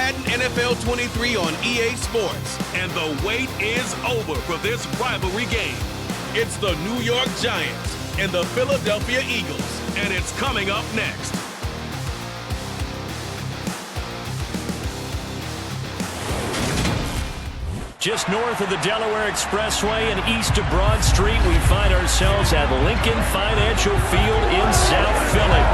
Madden NFL 23 on EA Sports. And the wait is over for this rivalry game. It's the New York Giants and the Philadelphia Eagles, and it's coming up next. Just north of the Delaware Expressway and east of Broad Street, we find ourselves at Lincoln Financial Field in South Philly.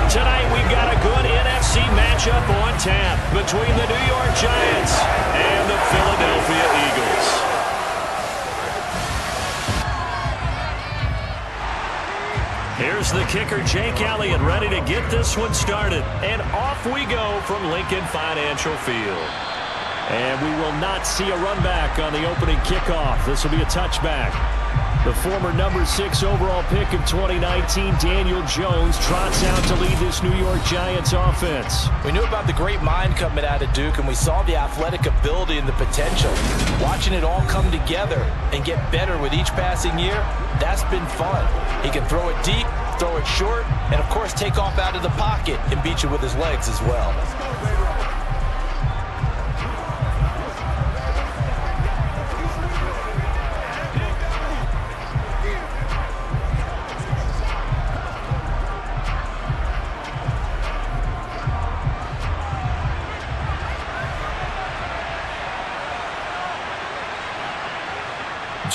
Tonight, we've got a good NFC matchup on tap between the New York Giants and the Philadelphia Eagles. Here's the kicker, Jake Elliott, ready to get this one started. And off we go from Lincoln Financial Field. And we will not see a run back on the opening kickoff. This will be a touchback. The former number 6 overall pick of 2019, Daniel Jones, trots out to lead this New York Giants offense. We knew about the great mind coming out of Duke, and we saw the athletic ability and the potential. Watching it all come together and get better with each passing year, that's been fun. He can throw it deep, throw it short, and, of course, take off out of the pocket and beat you with his legs as well.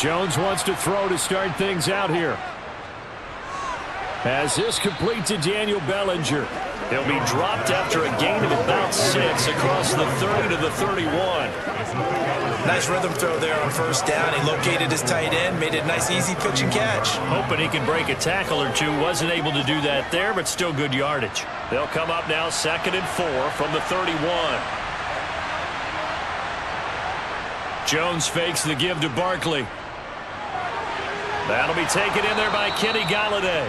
Jones wants to throw to start things out here. As this complete to Daniel Bellinger. He'll be dropped after a gain of about 6 across the 30 to the 31. Nice rhythm throw there on first down. He located his tight end, made it a nice, easy pitch and catch. Hoping he could break a tackle or two. Wasn't able to do that there, but still good yardage. They'll come up now 2nd and 4 from the 31. Jones fakes the give to Barkley. That'll be taken in there by Kenny Golladay.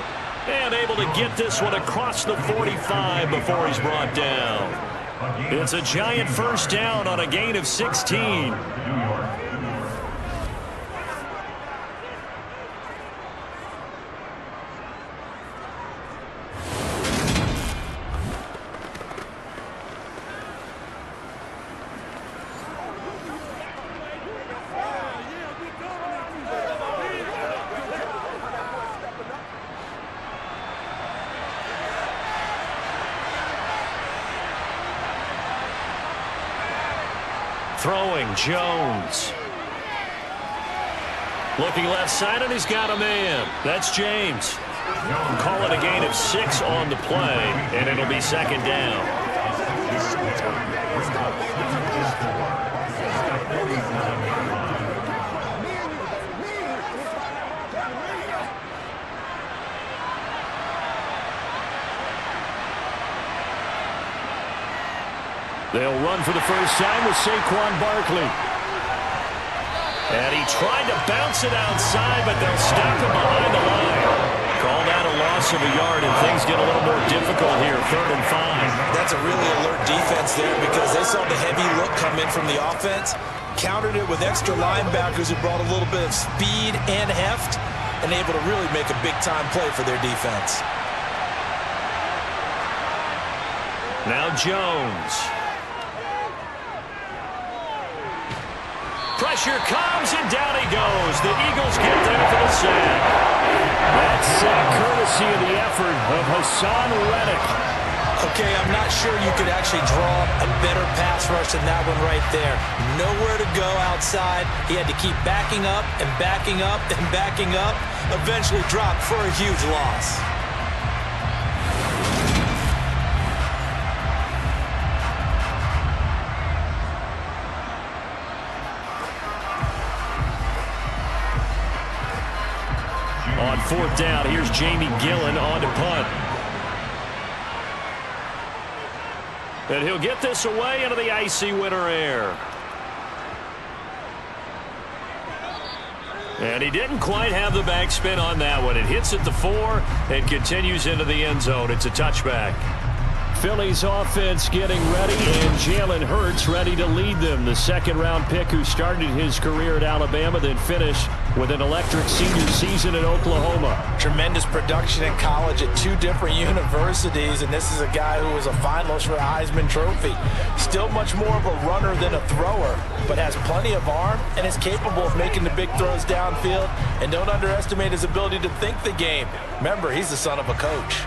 And able to get this one across the 45 before he's brought down. It's a Giant first down on a gain of 16. Throwing, Jones. Looking left side, and he's got a man. That's James. Call it a gain of 6 on the play, and it'll be 2nd down. They'll run for the first time with Saquon Barkley. And he tried to bounce it outside, but they'll stop him behind the line. Call that a loss of a yard, and things get a little more difficult here, 3rd and 5. That's a really alert defense there because they saw the heavy look come in from the offense, countered it with extra linebackers who brought a little bit of speed and heft, and able to really make a big-time play for their defense. Now Jones. Pressure comes, and down he goes. The Eagles get there for the sack. That's courtesy of the effort of Hassan Reddick. Okay, I'm not sure you could actually draw a better pass rush than that one right there. Nowhere to go outside. He had to keep backing up and backing up and backing up. Eventually dropped for a huge loss. On 4th down, here's Jamie Gillen on to punt. And he'll get this away into the icy winter air. And he didn't quite have the backspin on that one. It hits at the 4 and continues into the end zone. It's a touchback. Philly's offense getting ready, and Jalen Hurts ready to lead them. The 2nd-round pick who started his career at Alabama, then finished with an electric senior season at Oklahoma. Tremendous production in college at 2 different universities, and this is a guy who was a finalist for the Heisman Trophy. Still much more of a runner than a thrower, but has plenty of arm and is capable of making the big throws downfield. And don't underestimate his ability to think the game. Remember, he's the son of a coach.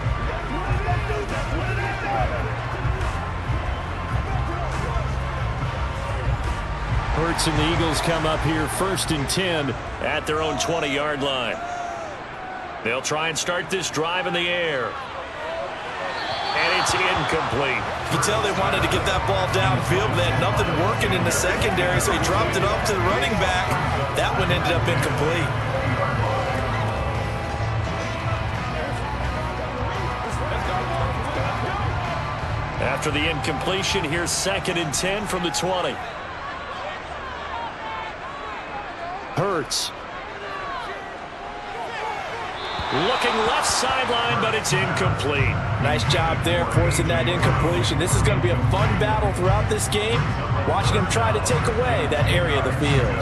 Hurts and the Eagles come up here 1st and 10 at their own 20-yard line. They'll try and start this drive in the air. And it's incomplete. You can tell they wanted to get that ball downfield, but they had nothing working in the secondary, so he dropped it off to the running back. That one ended up incomplete. After the incompletion, here's 2nd and 10 from the 20. Hurts. Looking left sideline, but it's incomplete. Nice job there, forcing that incompletion. This is going to be a fun battle throughout this game. Watching him try to take away that area of the field.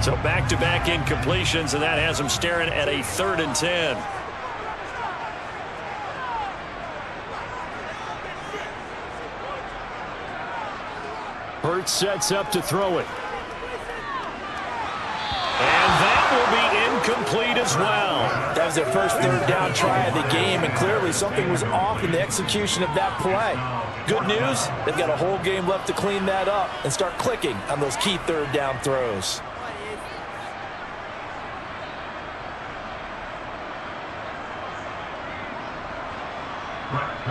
So back-to-back incompletions, and that has him staring at a 3rd and 10. Hurts sets up to throw it. And that will be incomplete as well. That was their first 3rd down try of the game, and clearly something was off in the execution of that play. Good news, they've got a whole game left to clean that up and start clicking on those key 3rd down throws.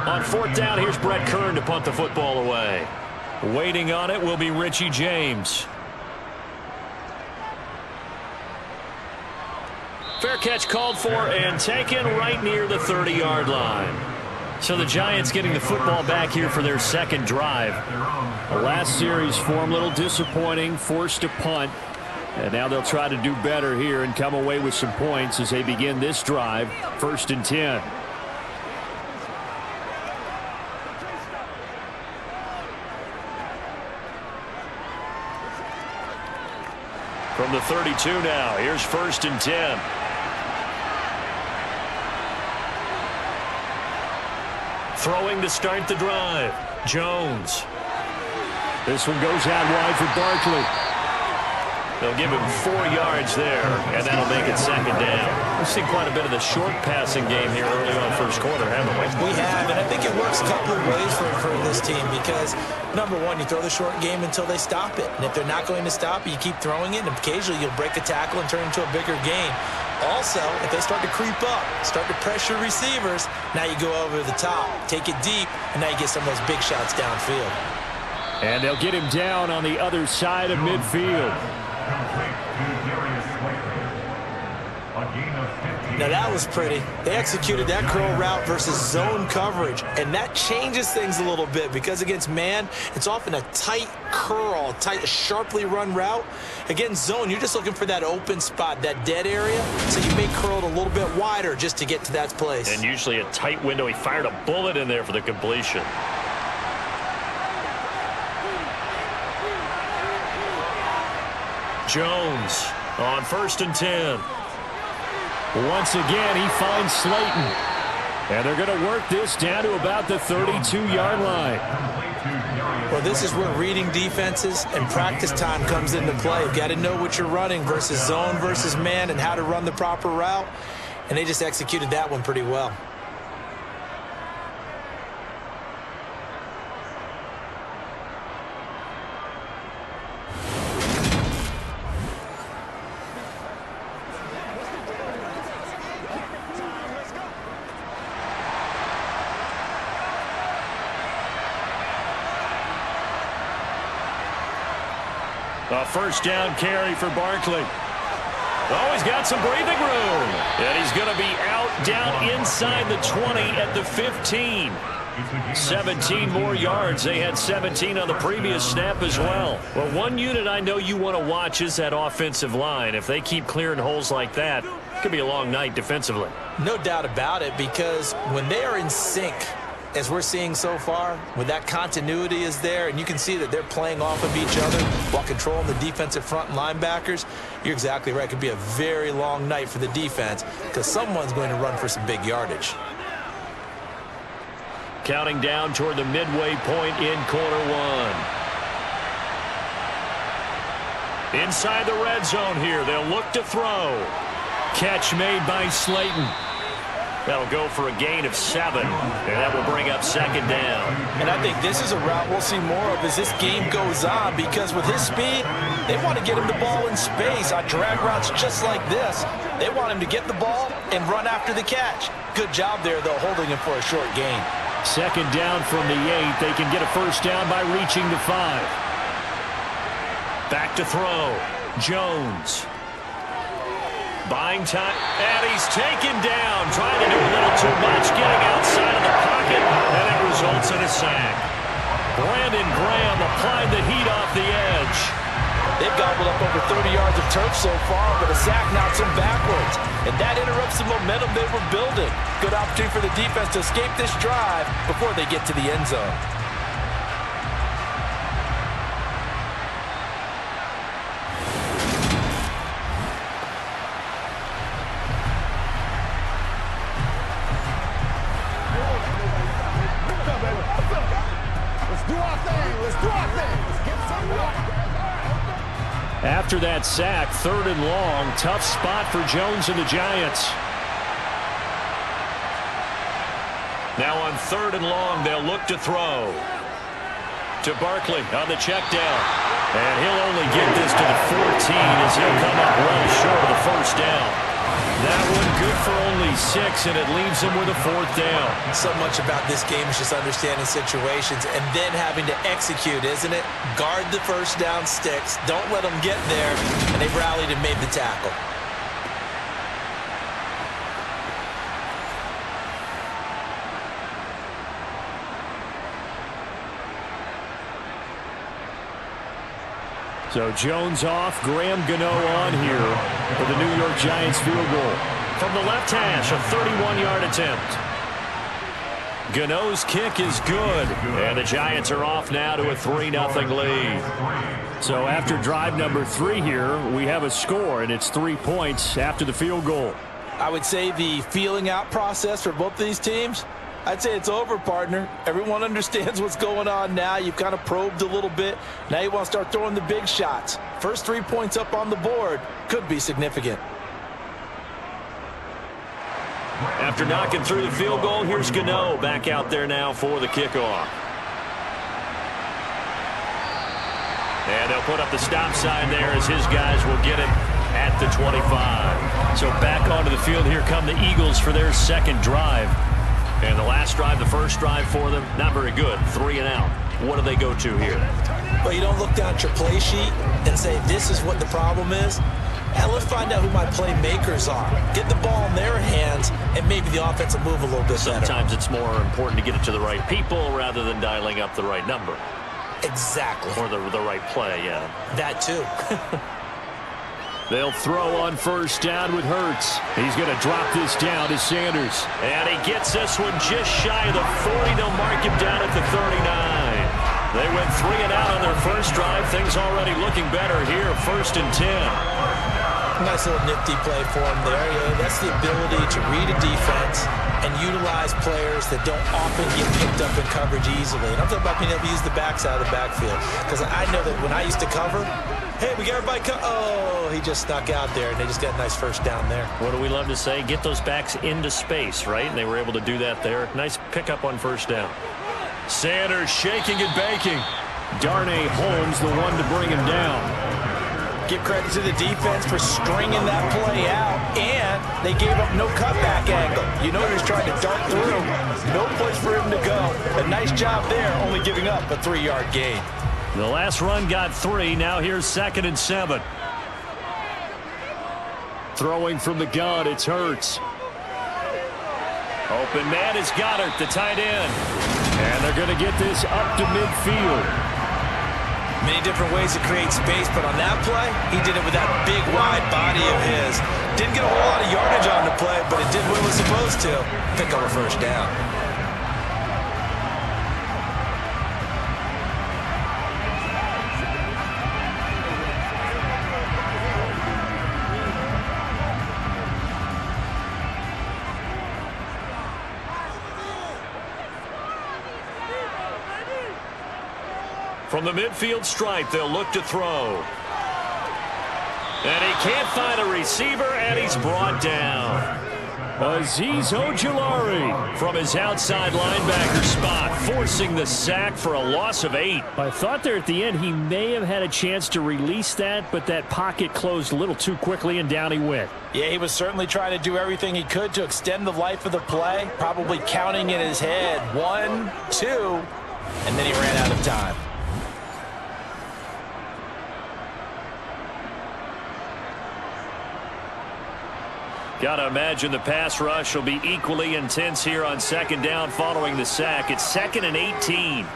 On 4th down, here's Brett Kern to punt the football away. Waiting on it will be Richie James. Fair catch called for and taken right near the 30-yard line. So the Giants getting the football back here for their 2nd drive. The last series for them, a little disappointing, forced to punt. And now they'll try to do better here and come away with some points as they begin this drive, 1st and 10. From the 32 now, here's 1st and 10. Throwing to start the drive. Jones. This one goes out wide for Barkley. They'll give him 4 yards there, and that'll make it 2nd down. We've seen quite a bit of the short passing game here early on 1st quarter, haven't we? We have, and I think it works a couple of ways for this team because, number one, you throw the short game until they stop it. And if they're not going to stop it, you keep throwing it, and occasionally you'll break a tackle and turn it into a bigger gain. Also, if they start to creep up, start to pressure receivers, now you go over the top, take it deep, and now you get some of those big shots downfield. And they'll get him down on the other side of midfield. Now that was pretty. They executed that curl route versus zone coverage, and that changes things a little bit because against man, it's often a tight curl, tight, sharply run route. Against zone, you're just looking for that open spot, that dead area, so you may curl it a little bit wider just to get to that place. And usually a tight window. He fired a bullet in there for the completion. Jones on 1st and 10. Once again, he finds Slayton. And they're going to work this down to about the 32-yard line. Well, this is where reading defenses and practice time comes into play. You've got to know what you're running versus zone versus man and how to run the proper route. And they just executed that one pretty well. A 1st down carry for Barkley. Oh, he's got some breathing room. And he's going to be out down inside the 20 at the 15. 17 more yards. They had 17 on the previous snap as well. Well, one unit I know you want to watch is that offensive line. If they keep clearing holes like that, it could be a long night defensively. No doubt about it, because when they are in sync, as we're seeing so far, when that continuity is there, and you can see that they're playing off of each other while controlling the defensive front and linebackers, you're exactly right. It could be a very long night for the defense because someone's going to run for some big yardage. Counting down toward the midway point in quarter one. Inside the red zone here, they'll look to throw. Catch made by Slayton. That'll go for a gain of 7, and that will bring up second down. And I think this is a route we'll see more of as this game goes on, because with his speed, they want to get him the ball in space on drag routes just like this. They want him to get the ball and run after the catch. Good job there, though, holding him for a short gain. Second down from the 8. They can get a first down by reaching the 5. Back to throw. Jones. Buying time, and he's taken down, trying to do a little too much, getting outside of the pocket, and it results in a sack. Brandon Graham applied the heat off the edge. They've gobbled up over 30 yards of turf so far, but a sack knocks them backwards, and that interrupts the momentum they were building. Good opportunity for the defense to escape this drive before they get to the end zone. After that sack, 3rd and long, tough spot for Jones and the Giants. Now on 3rd and long, they'll look to throw. To Barkley on the check down. And he'll only get this to the 14 as he'll come up well short of the first down. That one good for only 6, and it leaves him with a 4th down. So much about this game is just understanding situations and then having to execute, isn't it? Guard the first down sticks. Don't let them get there. And they've rallied and made the tackle. So Jones off, Graham Gano on here for the New York Giants field goal. From the left hash, a 31-yard attempt. Gano's kick is good, and the Giants are off now to a 3-0 lead. So after drive number 3 here, we have a score, and it's 3 points after the field goal. I would say the feeling out process for both these teams, I'd say it's over, partner. Everyone understands what's going on now. You've kind of probed a little bit. Now you want to start throwing the big shots. First 3 points up on the board could be significant. After knocking through the field goal, here's Gano back out there now for the kickoff. And they'll put up the stop sign there as his guys will get it at the 25. So back onto the field, here come the Eagles for their second drive. And the last drive, the first drive for them, not very good. 3 and out. What do they go to here? Well, you don't look down at your play sheet and say, this is what the problem is. And let's find out who my playmakers are. Get the ball in their hands, and maybe the offense will move a little bit better. Sometimes it's more important to get it to the right people rather than dialing up the right number. Exactly. Or the right play, yeah. That too. They'll throw on first down with Hurts. He's going to drop this down to Sanders. And he gets this one just shy of the 40. They'll mark him down at the 39. They went 3 and out on their first drive. Things already looking better here. 1st and 10. Nice little nifty play for him there. Yeah, that's the ability to read a defense and utilize players that don't often get picked up in coverage easily. And I'm talking about being able to use the backside of the backfield. Because I know that when I used to cover, hey, we got everybody oh, he just snuck out there, and they just got a nice first down there. What do we love to say? Get those backs into space, right? And they were able to do that there. Nice pickup on first down. Sanders shaking and baking. Darnay Holmes the one to bring him down. Give credit to the defense for stringing that play out, and they gave up no cutback angle. You know he was trying to dart through. No place for him to go. A nice job there, only giving up a 3-yard gain. The last run got 3. Now here's 2nd and 7. Throwing from the gun, it's Hurts. Open man is Goddard, the tight end. And they're going to get this up to midfield. Many different ways to create space, but on that play, he did it with that big, wide body of his. Didn't get a whole lot of yardage on the play, but it did what it was supposed to. Pick up a first down. From the midfield stripe, they'll look to throw. And he can't find a receiver, and he's brought down. Azeez Ojulari from his outside linebacker spot, forcing the sack for a loss of 8. I thought there at the end he may have had a chance to release that, but that pocket closed a little too quickly, and down he went. Yeah, he was certainly trying to do everything he could to extend the life of the play, probably counting in his head 1, 2, and then he ran out of time. Got to imagine the pass rush will be equally intense here on second down following the sack. It's 2nd and 18.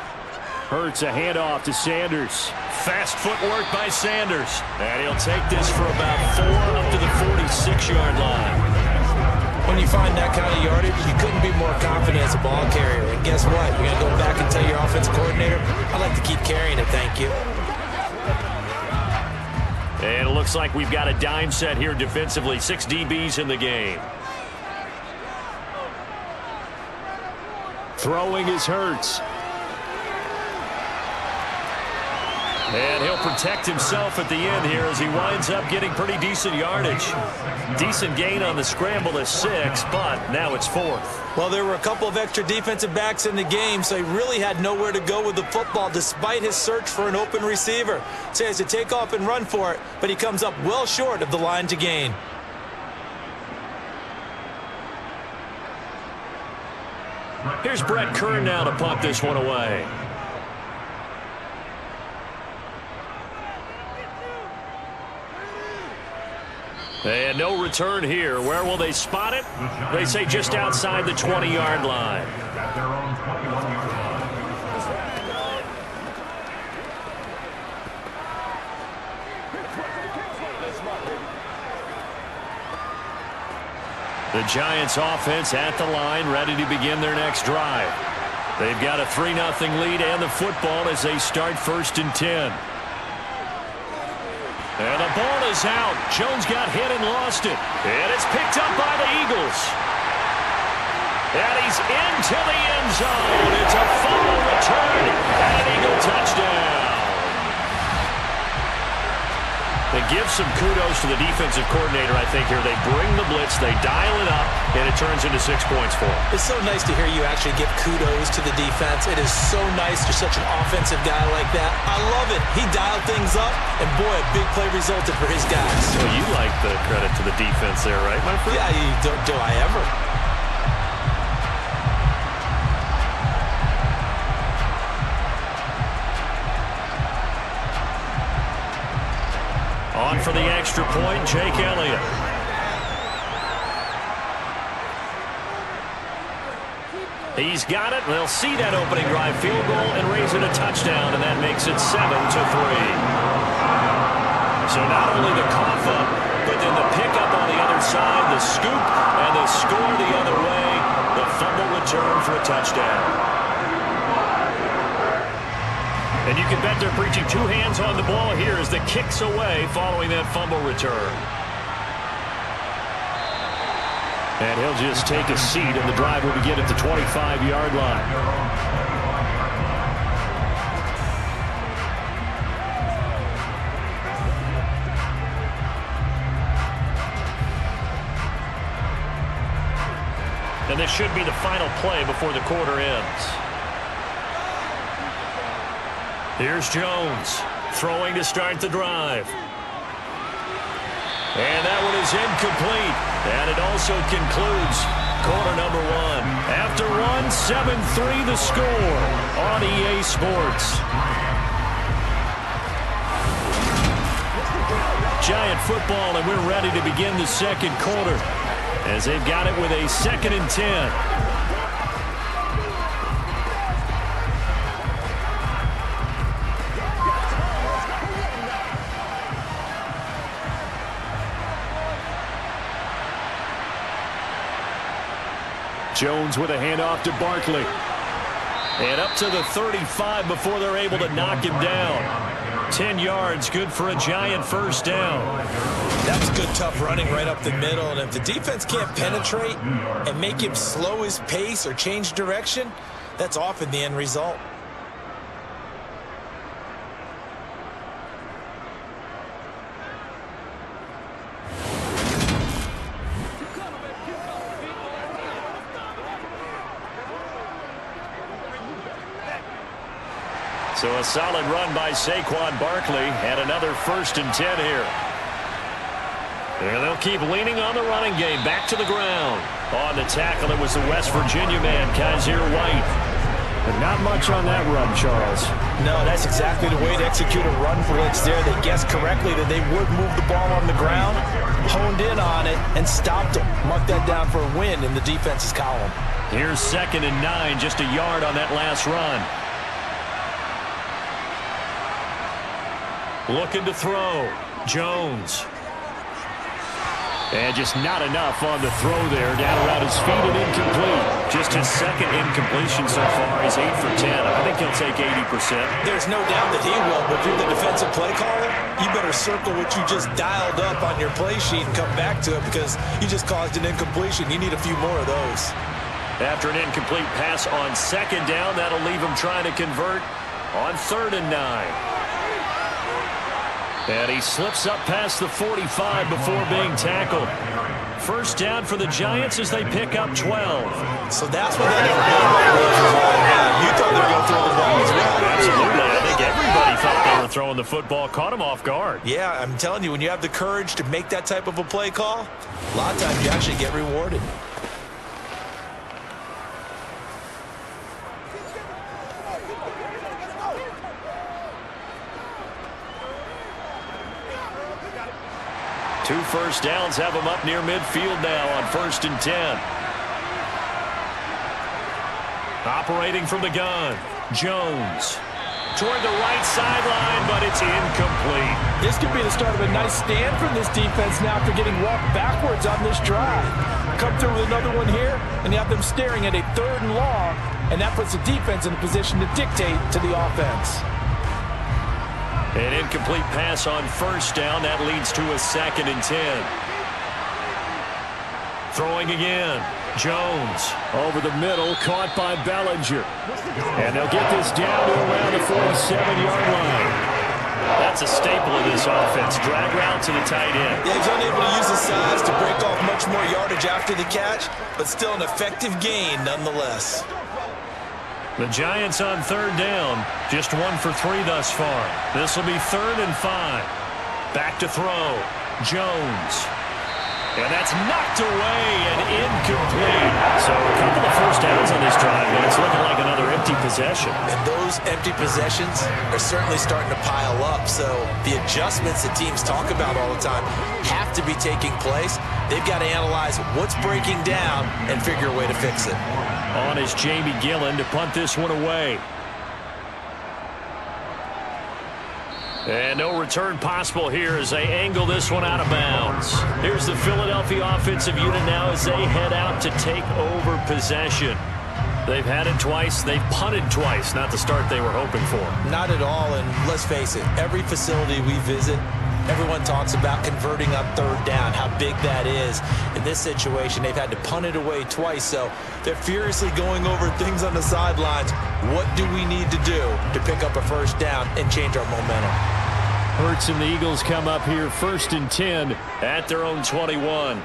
Hurts a handoff to Sanders. Fast footwork by Sanders. And he'll take this for about 4 up to the 46-yard line. When you find that kind of yardage, you couldn't be more confident as a ball carrier. And guess what? You're going to go back and tell your offensive coordinator, I'd like to keep carrying it, thank you. And it looks like we've got a dime set here defensively. 6 DBs in the game. Throwing is Hurts. And he'll protect himself at the end here as he winds up getting pretty decent yardage. Decent gain on the scramble is 6, but now it's 4th. Well, there were a couple of extra defensive backs in the game, so he really had nowhere to go with the football despite his search for an open receiver. So he has to take off and run for it, but he comes up well short of the line to gain. Here's Brett Kern now to punt this one away. And no return here. Where will they spot it? They say just outside the 20-yard line. The Giants offense at the line, ready to begin their next drive. They've got a 3-0 lead and the football as they start 1st and 10. And the ball is out. Jones got hit and lost it. And it's picked up by the Eagles. And he's into the end zone. It's a fumble return and an Eagle touchdown. They give some kudos to the defensive coordinator, I think, here. They bring the blitz, they dial it up, and it turns into 6 points for them. It's so nice to hear you actually give kudos to the defense. It is so nice. You're such an offensive guy like that. I love it. He dialed things up, and boy, a big play resulted for his guys. Well, you like the credit to the defense there, right, my friend? Yeah, do I ever? On for the extra point, Jake Elliott. He's got it. They'll see that opening drive field goal and raise it a touchdown, and that makes it 7-3. So not only the cough up, but then the pickup on the other side, the scoop, and the score the other way. The fumble return for a touchdown. And you can bet they're preaching 2 hands on the ball here as the kick's away following that fumble return. And he'll just take a seat, and the drive will begin at the 25-yard line. And this should be the final play before the quarter ends. Here's Jones, throwing to start the drive. And that one is incomplete. And it also concludes quarter number 1. After 7-3 the score on EA Sports. Giant football, and we're ready to begin the second quarter as they've got it with a 2nd and 10. Jones with a handoff to Barkley. And up to the 35 before they're able to knock him down. 10 yards, good for a Giant first down. That's good, tough running right up the middle. And if the defense can't penetrate and make him slow his pace or change direction, that's often the end result. So a solid run by Saquon Barkley and another 1st and 10 here. And they'll keep leaning on the running game. Back to the ground. On the tackle, it was the West Virginia man, Kaiser White. But not much on that run, Charles. No, that's exactly the way to execute a run blitz there. They guessed correctly that they would move the ball on the ground, honed in on it, and stopped them. Mark that down for a win in the defense's column. Here's 2nd and 9, just a yard on that last run. Looking to throw. Jones. And just not enough on the throw there. Down around his feet and incomplete. Just his 2nd incompletion so far. He's 8 for 10. I think he'll take 80%. There's no doubt that he will, but if you're the defensive play caller, you better circle what you just dialed up on your play sheet and come back to it because you just caused an incompletion. You need a few more of those. After an incomplete pass on 2nd down, that'll leave him trying to convert on 3rd and 9. And he slips up past the 45 before being tackled. 1st down for the Giants as they pick up 12. So that's what that was all about. You thought they were going to throw the ball as well. Absolutely. I think everybody thought they were throwing the football. Caught him off guard. Yeah, I'm telling you, when you have the courage to make that type of a play call, a lot of times you actually get rewarded. Two 1st downs have him up near midfield now on 1st and 10. Operating from the gun. Jones. Toward the right sideline, but it's incomplete. This could be the start of a nice stand from this defense now after getting walked backwards on this drive. Come through with another one here, and you have them staring at a 3rd and long, and that puts the defense in a position to dictate to the offense. An incomplete pass on 1st down. That leads to a 2nd and 10. Throwing again. Jones. Over the middle, caught by Bellinger. And they'll get this down to around the 47-yard line. That's a staple of this offense. Drag route to the tight end. Yeah, he's unable to use his size to break off much more yardage after the catch, but still an effective gain nonetheless. The Giants on 3rd down. Just 1 for 3 thus far. This will be 3rd and 5. Back to throw. Jones. And that's knocked away and incomplete. So a couple of 1st downs on this drive, but it's looking like another empty possession. And those empty possessions are certainly starting to pile up. So the adjustments that teams talk about all the time have to be taking place. They've got to analyze what's breaking down and figure a way to fix it. On is Jamie Gillen to punt this one away. And no return possible here as they angle this one out of bounds. Here's the Philadelphia offensive unit now as they head out to take over possession. They've had it twice. They've punted twice. Not the start they were hoping for. Not at all, and let's face it, every facility we visit, everyone talks about converting on 3rd down, how big that is. In this situation, they've had to punt it away twice, so they're furiously going over things on the sidelines. What do we need to do to pick up a 1st down and change our momentum? Hurts and the Eagles come up here 1st and 10 at their own 21.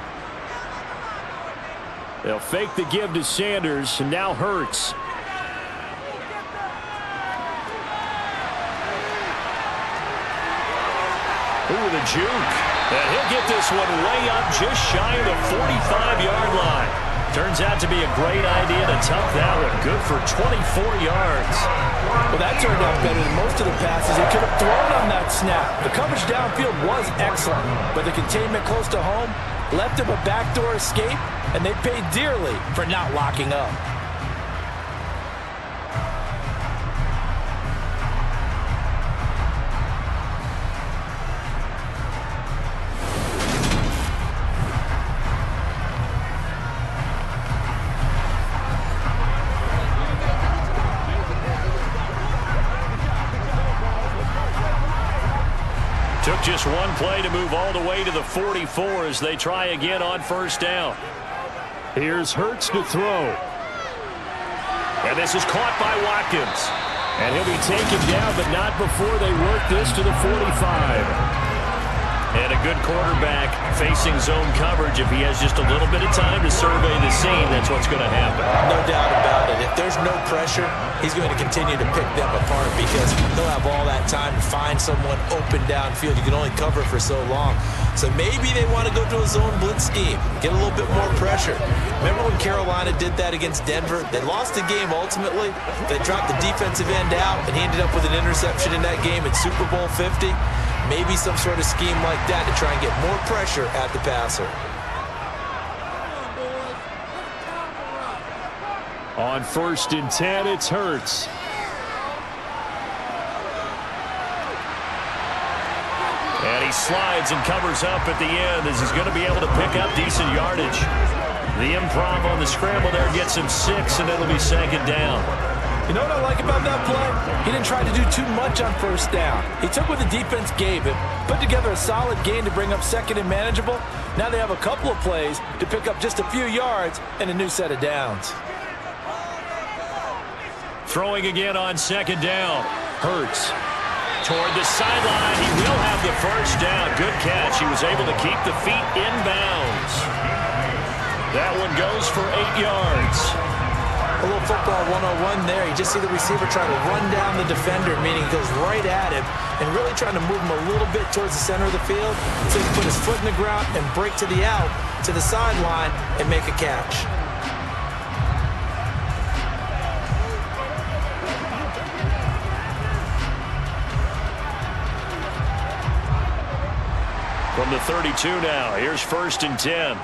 They'll fake the give to Sanders, and now Hurts. Ooh, the juke. And he'll get this one way up just shy of the 45-yard line. Turns out to be a great idea to tuck that one. Good for 24 yards. Well, that turned out better than most of the passes he could have thrown on that snap. The coverage downfield was excellent, but the containment close to home left him a backdoor escape, and they paid dearly for not locking up. Took just one play to move all the way to the 44 as they try again on 1st down. Here's Hurts to throw. And this is caught by Watkins. And he'll be taken down, but not before they work this to the 45. And a good quarterback facing zone coverage. If he has just a little bit of time to survey the scene, that's what's going to happen. No doubt about it. If there's no pressure, he's going to continue to pick them apart because he'll have all that time to find someone open downfield. You can only cover for so long. So maybe they want to go to a zone blitz scheme, get a little bit more pressure. Remember when Carolina did that against Denver? They lost the game ultimately. They dropped the defensive end out, and he ended up with an interception in that game in Super Bowl 50. Maybe some sort of scheme like that to try and get more pressure at the passer. On 1st and 10, it's Hurts. And he slides and covers up at the end as he's going to be able to pick up decent yardage. The improv on the scramble there gets him 6, and it'll be 2nd down. You know what I like about that play? He didn't try to do too much on 1st down. He took what the defense gave him, put together a solid gain to bring up 2nd and manageable. Now they have a couple of plays to pick up just a few yards and a new set of downs. Throwing again on 2nd down. Hurts toward the sideline. He will have the 1st down. Good catch. He was able to keep the feet in bounds. That one goes for 8 yards. A little football 101 there. You just see the receiver trying to run down the defender, meaning he goes right at him and really trying to move him a little bit towards the center of the field so he can put his foot in the ground and break to the out, to the sideline, and make a catch. From the 32 now, here's 1st and 10.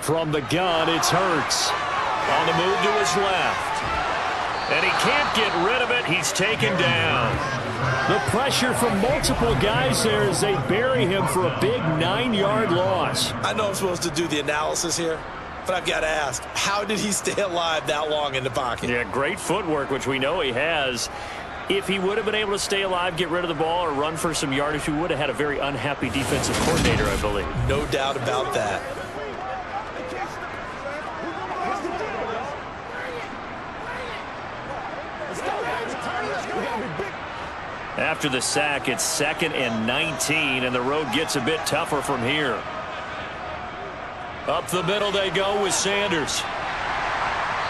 From the gun, it's Hurts. On the move to his left. And he can't get rid of it. He's taken down. The pressure from multiple guys there as they bury him for a big 9-yard loss. I know I'm supposed to do the analysis here, but I've got to ask, how did he stay alive that long in the pocket? Yeah, great footwork, which we know he has. If he would have been able to stay alive, get rid of the ball, or run for some yardage, he would have had a very unhappy defensive coordinator, I believe. No doubt about that. After the sack, it's 2nd and 19, and the road gets a bit tougher from here. Up the middle they go with Sanders.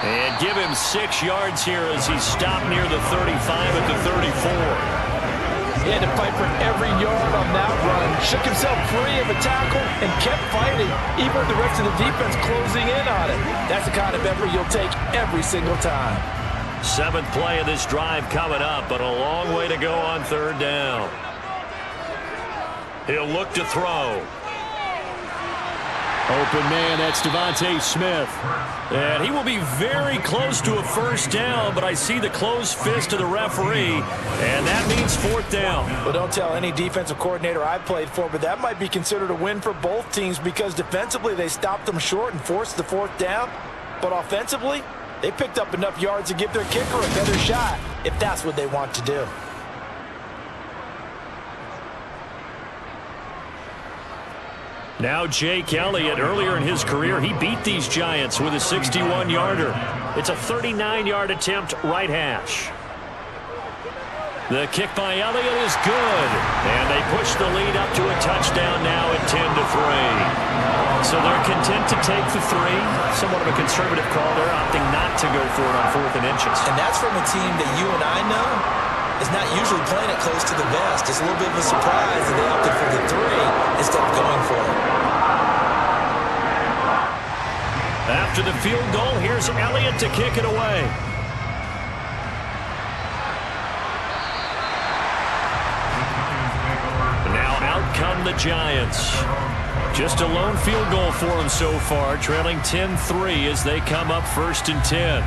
And give him 6 yards here as he's stopped near the 35 at the 34. He had to fight for every yard on that run. Shook himself free of a tackle and kept fighting, even with the rest of the defense closing in on it. That's the kind of effort you'll take every single time. 7th play of this drive coming up, but a long way to go on 3rd down. He'll look to throw. Open man, that's Devontae Smith. And he will be very close to a 1st down, but I see the closed fist of the referee, and that means 4th down. Well, don't tell any defensive coordinator I've played for, but that might be considered a win for both teams because defensively they stopped them short and forced the 4th down, but offensively they picked up enough yards to give their kicker a better shot if that's what they want to do. Now Jake Elliott, earlier in his career, he beat these Giants with a 61-yarder. It's a 39-yard attempt, right hash. The kick by Elliott is good. And they push the lead up to a touchdown now at 10-3. So they're content to take the 3. Somewhat of a conservative call. They're opting not to go for it on 4th and inches. And that's from a team that you and I know is not usually playing it close to the vest. It's a little bit of a surprise that they opted for the 3 instead of going for it. After the field goal, here's Elliott to kick it away. Now out come the Giants. Just a lone field goal for them so far, trailing 10-3 as they come up 1st and 10.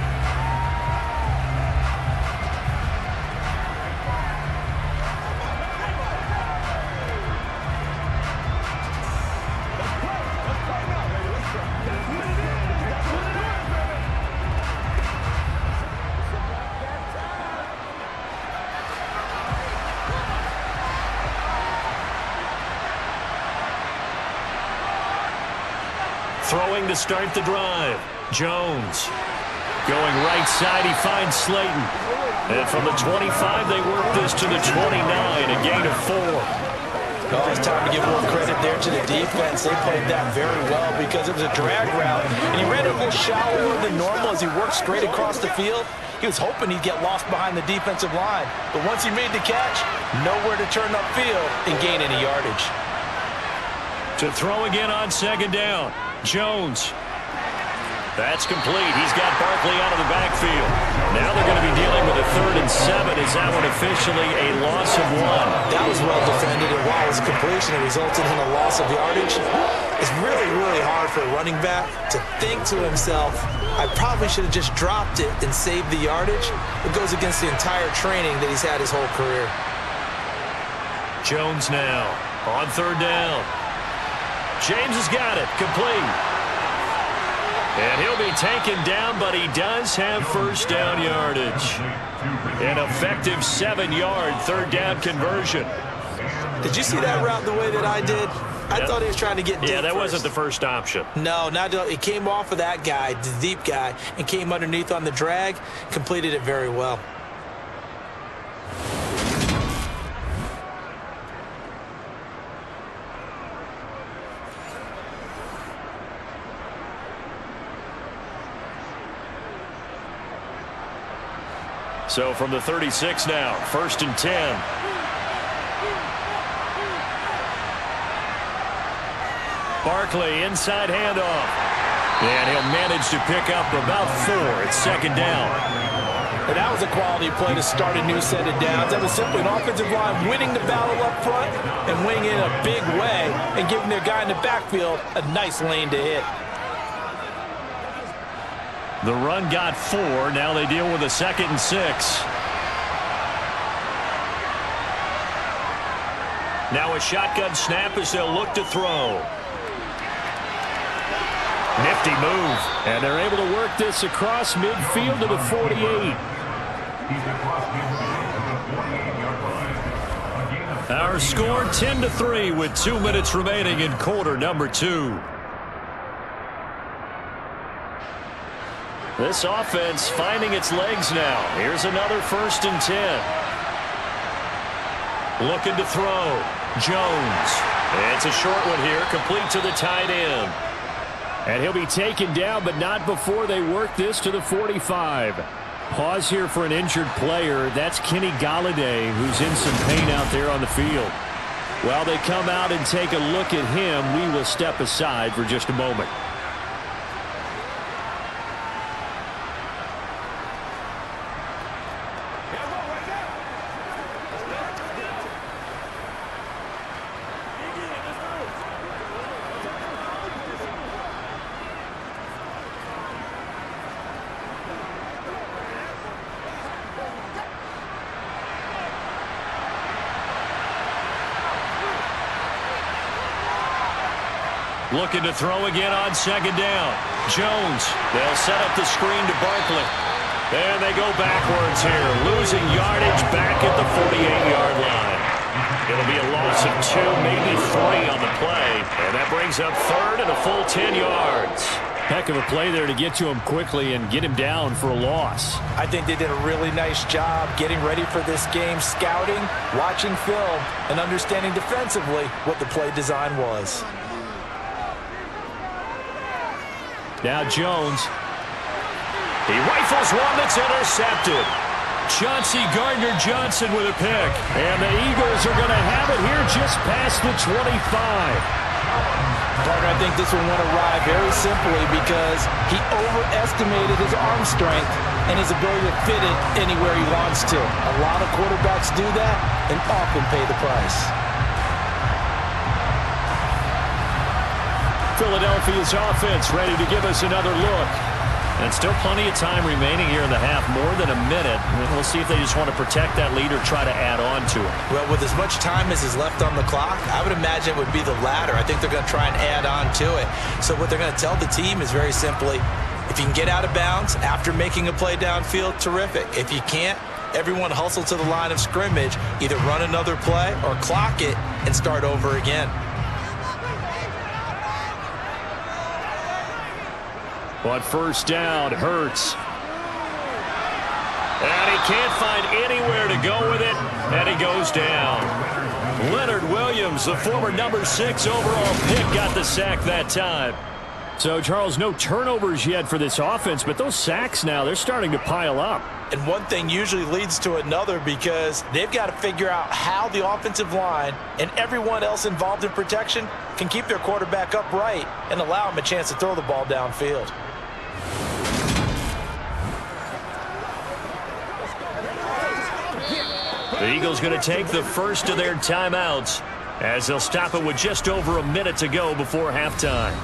Throwing to start the drive. Jones Going right side, he finds Slayton. And from the 25, they work this to the 29, a gain of 4. Oh, it's time to give a little credit there to the defense. They played that very well because it was a drag route. And he ran it a little shallower than normal as he worked straight across the field. He was hoping he'd get lost behind the defensive line. But once he made the catch, nowhere to turn upfield and gain any yardage. To throw again on second down. Jones. That's complete. He's got Barkley out of the backfield. Now they're going to be dealing with a 3rd and 7. Is that one officially a loss of 1? That was well defended, and while it was a completion, it resulted in a loss of yardage. It's really, really hard for a running back to think to himself, I probably should have just dropped it and saved the yardage. It goes against the entire training that he's had his whole career. Jones now on 3rd down. James has got it. Complete. And he'll be taken down, but he does have first down yardage. An effective 7-yard 3rd down conversion. Did you see that route the way that I did? I thought he was trying to get deep. Yeah, that first. wasn't the first option. No, not it came off of that guy, the deep guy, and came underneath on the drag, completed it very well. So from the 36 now, 1st and 10. Barkley, inside handoff. And he'll manage to pick up about 4 at 2nd down. And that was a quality play to start a new set of downs. That was simply an offensive line winning the battle up front and winning in a big way and giving their guy in the backfield a nice lane to hit. The run got 4. Now they deal with a 2nd and 6. Now a shotgun snap as they'll look to throw. Nifty move. And they're able to work this across midfield to the 48. Our score 10-3 with 2 minutes remaining in quarter number 2. This offense finding its legs now. Here's another 1st and 10. Looking to throw. Jones. It's a short one here, complete to the tight end. And he'll be taken down, but not before they work this to the 45. Pause here for an injured player. That's Kenny Galladay, who's in some pain out there on the field. While they come out and take a look at him, we will step aside for just a moment. Looking to throw again on 2nd down. Jones. They'll set up the screen to Barkley. And they go backwards here. Losing yardage back at the 48-yard line. It'll be a loss of 2, maybe 3 on the play. And that brings up 3rd and a full 10 yards. Heck of a play there to get to him quickly and get him down for a loss. I think they did a really nice job getting ready for this game, scouting, watching film, and understanding defensively what the play design was. Now Jones. He rifles one that's intercepted. Chauncey Gardner-Johnson with a pick. And the Eagles are going to have it here just past the 25. Partner, I think this one went awry very simply because he overestimated his arm strength and his ability to fit it anywhere he wants to. A lot of quarterbacks do that and often pay the price. Philadelphia's offense ready to give us another look. And still plenty of time remaining here in the half, more than a minute. We'll see if they just want to protect that lead or try to add on to it. Well, with as much time as is left on the clock, I would imagine it would be the latter. I think they're going to try and add on to it. So what they're going to tell the team is very simply, if you can get out of bounds after making a play downfield, terrific. If you can't, everyone hustle to the line of scrimmage, either run another play or clock it and start over again. On 1st down, Hurts. And he can't find anywhere to go with it, and he goes down. Leonard Williams, the former number 6 overall pick, got the sack that time. So, Charles, no turnovers yet for this offense, but those sacks now, they're starting to pile up. And one thing usually leads to another because they've got to figure out how the offensive line and everyone else involved in protection can keep their quarterback upright and allow him a chance to throw the ball downfield. The Eagles going to take the first of their timeouts as they'll stop it with just over a minute to go before halftime.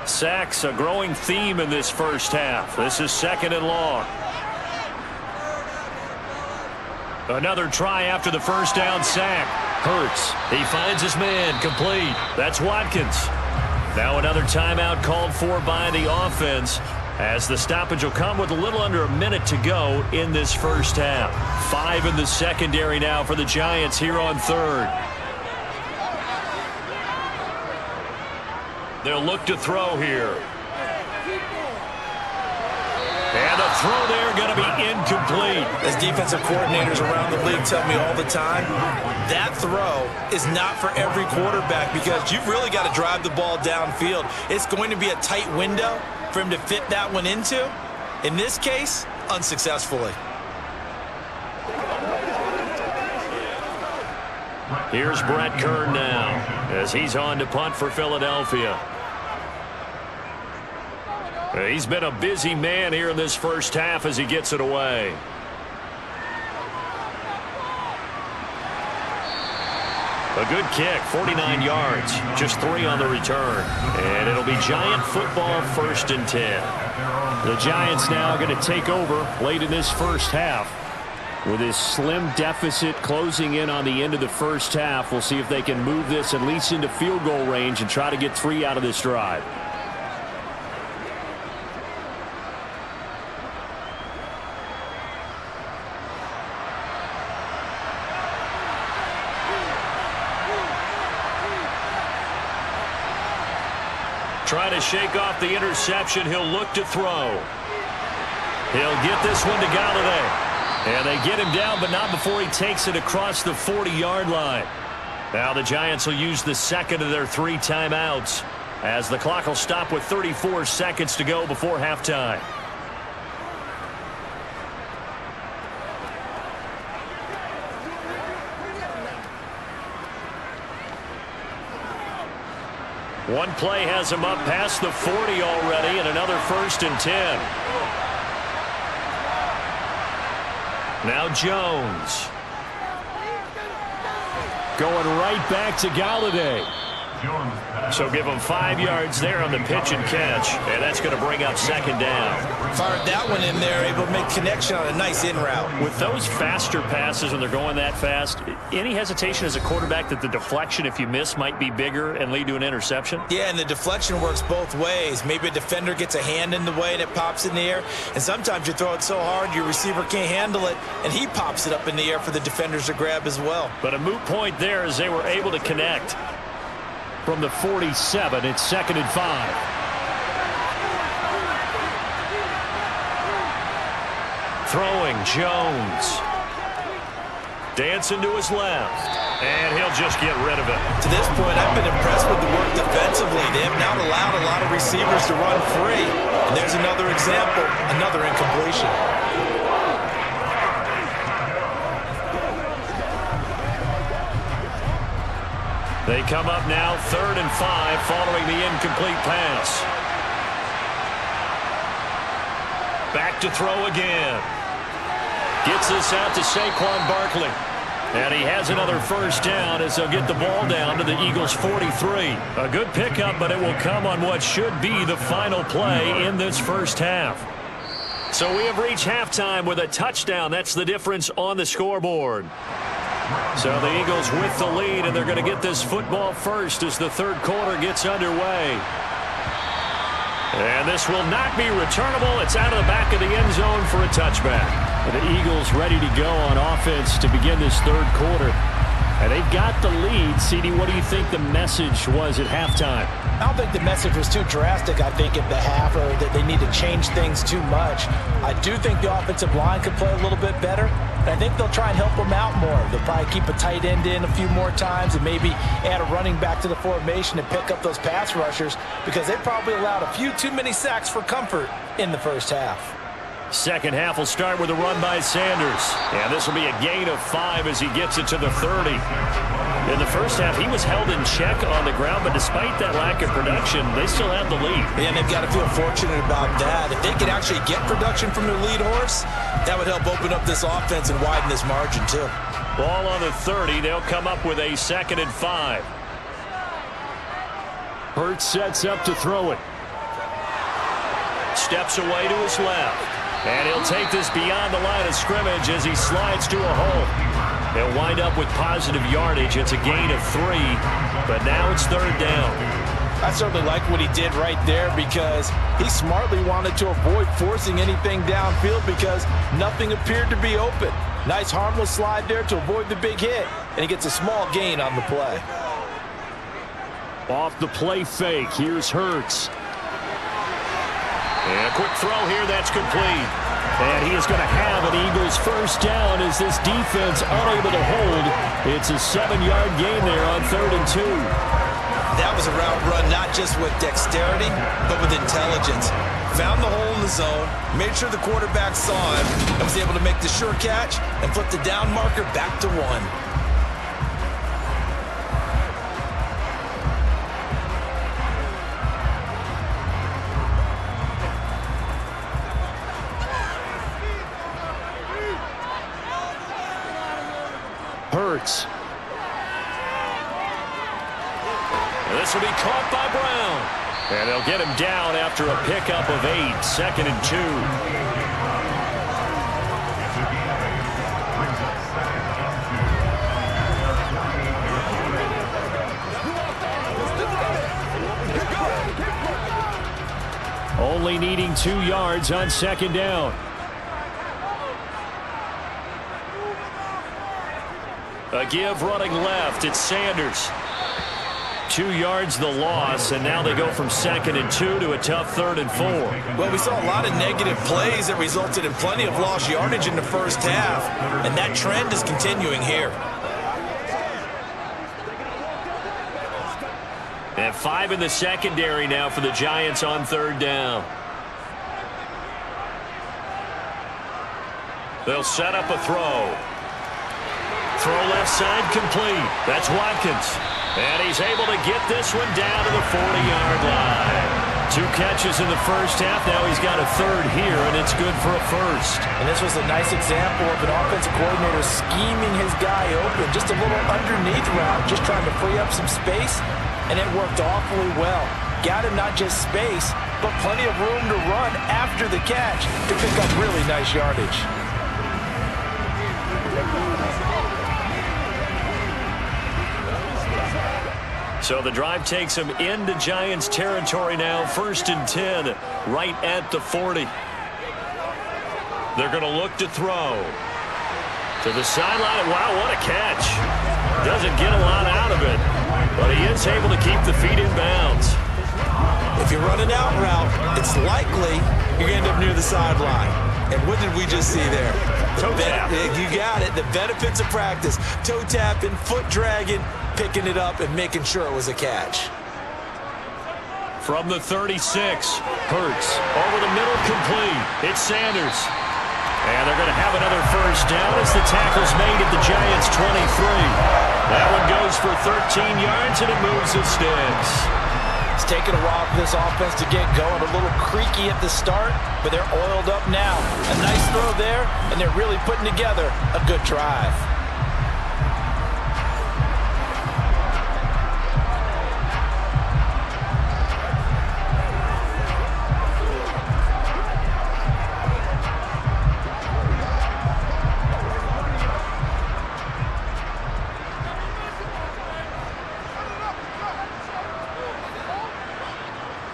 Sacks, a growing theme in this first half. This is 2nd and long. Another try after the first down sack. Hurts. He finds his man. Complete. That's Watkins. Now another timeout called for by the offense as the stoppage will come with a little under a minute to go in this first half. 5 in the secondary now for the Giants here on 3rd. They'll look to throw here. And the throw there going to be incomplete. As defensive coordinators around the league tell me all the time, that throw is not for every quarterback because you've really got to drive the ball downfield. It's going to be a tight window for him to fit that one into. In this case, unsuccessfully. Here's Brett Kern now as he's on to punt for Philadelphia. He's been a busy man here in this first half as he gets it away. A good kick, 49 yards, just 3 on the return. And it'll be Giant football 1st and 10. The Giants now going to take over late in this first half. With this slim deficit closing in on the end of the first half, we'll see if they can move this at least into field goal range and try to get 3 out of this drive. Trying to shake off the interception. He'll look to throw. He'll get this one to Galladay. And they get him down, but not before he takes it across the 40-yard line. Now the Giants will use the 2nd of their 3 timeouts as the clock will stop with 34 seconds to go before halftime. One play has him up past the 40 already, and another 1st and 10. Now Jones. Going right back to Galladay. So give him 5 yards there on the pitch and catch, and that's going to bring up 2nd down. Fired that one in there, able to make connection on a nice in route. With those faster passes when they're going that fast, any hesitation as a quarterback that the deflection, if you miss, might be bigger and lead to an interception? Yeah, and the deflection works both ways. Maybe a defender gets a hand in the way and it pops in the air, and sometimes you throw it so hard your receiver can't handle it, and he pops it up in the air for the defenders to grab as well. But a moot point there as they were able to connect. From the 47, it's 2nd and 5. Throwing, Jones. Dancing to his left. And he'll just get rid of it. To this point, I've been impressed with the work defensively. They have not allowed a lot of receivers to run free. And there's another example, another incompletion. They come up now 3rd and 5 following the incomplete pass. Back to throw again. Gets this out to Saquon Barkley. And he has another 1st down as they'll get the ball down to the Eagles' 43. A good pickup, but it will come on what should be the final play in this first half. So we have reached halftime with a touchdown. That's the difference on the scoreboard. So the Eagles with the lead, and they're going to get this football first as the 3rd quarter gets underway. And this will not be returnable. It's out of the back of the end zone for a touchback. The Eagles ready to go on offense to begin this third quarter. And they've got the lead. CD, what do you think the message was at halftime? I don't think the message was too drastic, I think, at the half, or that they need to change things too much. I do think the offensive line could play a little bit better, and I think they'll try and help them out more. They'll probably keep a tight end in a few more times and maybe add a running back to the formation and pick up those pass rushers, because they probably allowed a few too many sacks for comfort in the first half. Second half will start with a run by Sanders. And this will be a gain of 5 as he gets it to the 30. In the first half, he was held in check on the ground, but despite that lack of production, they still have the lead. And they've got to feel fortunate about that. If they could actually get production from their lead horse, that would help open up this offense and widen this margin too. Ball on the 30. They'll come up with a 2nd and 5. Hurts sets up to throw it. Steps away to his left. And he'll take this beyond the line of scrimmage as he slides to a hole. They'll wind up with positive yardage. It's a gain of 3, but now it's 3rd down. I certainly like what he did right there, because he smartly wanted to avoid forcing anything downfield because nothing appeared to be open. Nice harmless slide there to avoid the big hit, and he gets a small gain on the play. Off the play fake, here's Hurts. And a quick throw here, that's complete. And he is going to have an Eagles first down as this defense unable to hold. It's a 7-yard gain there on 3rd and 2. That was a route run not just with dexterity, but with intelligence. Found the hole in the zone, made sure the quarterback saw him, and was able to make the sure catch and flip the down marker back to 1. Hurts. This will be caught by Brown. And they'll get him down after a pickup of 8, 2nd and 2. Only needing 2 yards on 2nd down. A give running left. It's Sanders. 2 yards the loss, and now they go from 2nd and 2 to a tough 3rd and 4. Well, we saw a lot of negative plays that resulted in plenty of lost yardage in the first half, and that trend is continuing here. And 5 in the secondary now for the Giants on 3rd down. They'll set up a throw. Throw left side complete. That's Watkins. And he's able to get this one down to the 40-yard line. 2 catches in the first half. Now he's got a 3rd here, and it's good for a 1st. And this was a nice example of an offensive coordinator scheming his guy open. Just a little underneath route, just trying to free up some space, and it worked awfully well. Got him not just space, but plenty of room to run after the catch to pick up really nice yardage. So the drive takes him into Giants territory now. 1st and 10, right at the 40. They're going to look to throw. To the sideline. Wow, what a catch. Doesn't get a lot out of it, but he is able to keep the feet in bounds. If you're running out route, it's likely you're going to end up near the sideline. And what did we just see there? Toe tap. You got it. The benefits of practice. Toe tapping, foot dragging, picking it up, and making sure it was a catch. From the 36, Hurts over the middle, complete. It's Sanders. And they're going to have another first down as the tackle's made at the Giants' 23. That one goes for 13 yards, and it moves the sticks. It's taken a while for this offense to get going. A little creaky at the start, but they're oiled up now. A nice throw there, and they're really putting together a good drive.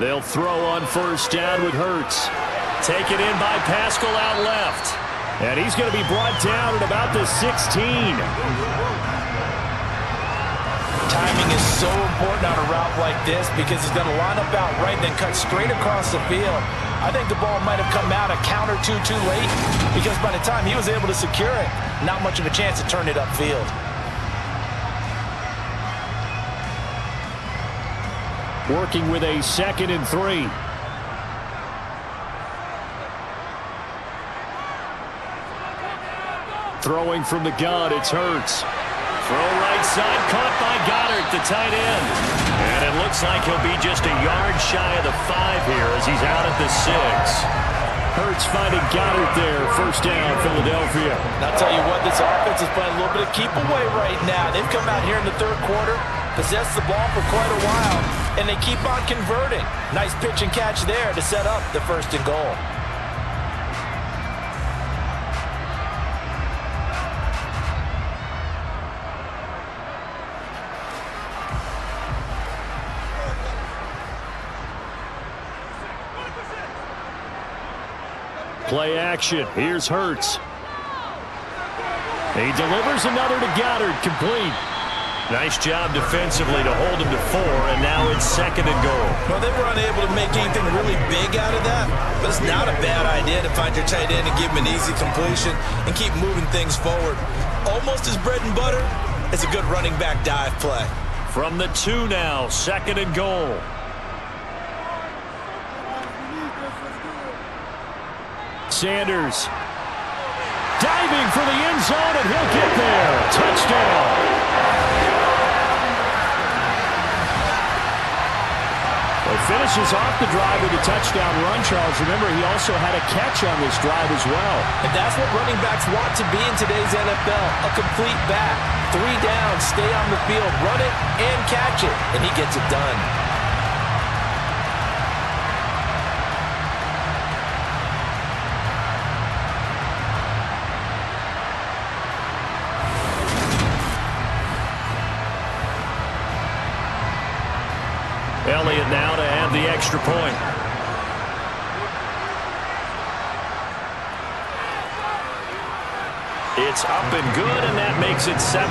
They'll throw on first down with Hurts. Taken in by Pascal out left. And he's going to be brought down at about the 16. Timing is so important on a route like this because he's going to line up out right and then cut straight across the field. I think the ball might have come out a count or two too late because by the time he was able to secure it, not much of a chance to turn it upfield. Working with a 2nd and 3. Throwing from the gun, it's Hurts. Throw right side, caught by Goddard, the tight end. And it looks like he'll be just a yard shy of the 5 here as he's out at the 6. Hurts finding Goddard there. First down, Philadelphia. And I'll tell you what, this offense is playing a little bit of keep away right now. They've come out here in the third quarter, possessed the ball for quite a while, and they keep on converting. Nice pitch and catch there to set up the 1st and goal. Play action. Here's Hurts. He delivers another to Goddard, complete. Nice job defensively to hold him to 4, and now it's 2nd and goal. Well, they were unable to make anything really big out of that, but it's not a bad idea to find your tight end and give him an easy completion and keep moving things forward. Almost his bread and butter. It's a good running back dive play. From the 2 now, 2nd and goal. Sanders diving for the end zone, and he'll get there. Touchdown. He finishes off the drive with a touchdown run, Charles. Remember, he also had a catch on this drive as well. And that's what running backs want to be in today's NFL, a complete back. 3 downs, stay on the field, run it, and catch it, and he gets it done. Elliott now to add the extra point. It's up and good, and that makes it 17-3.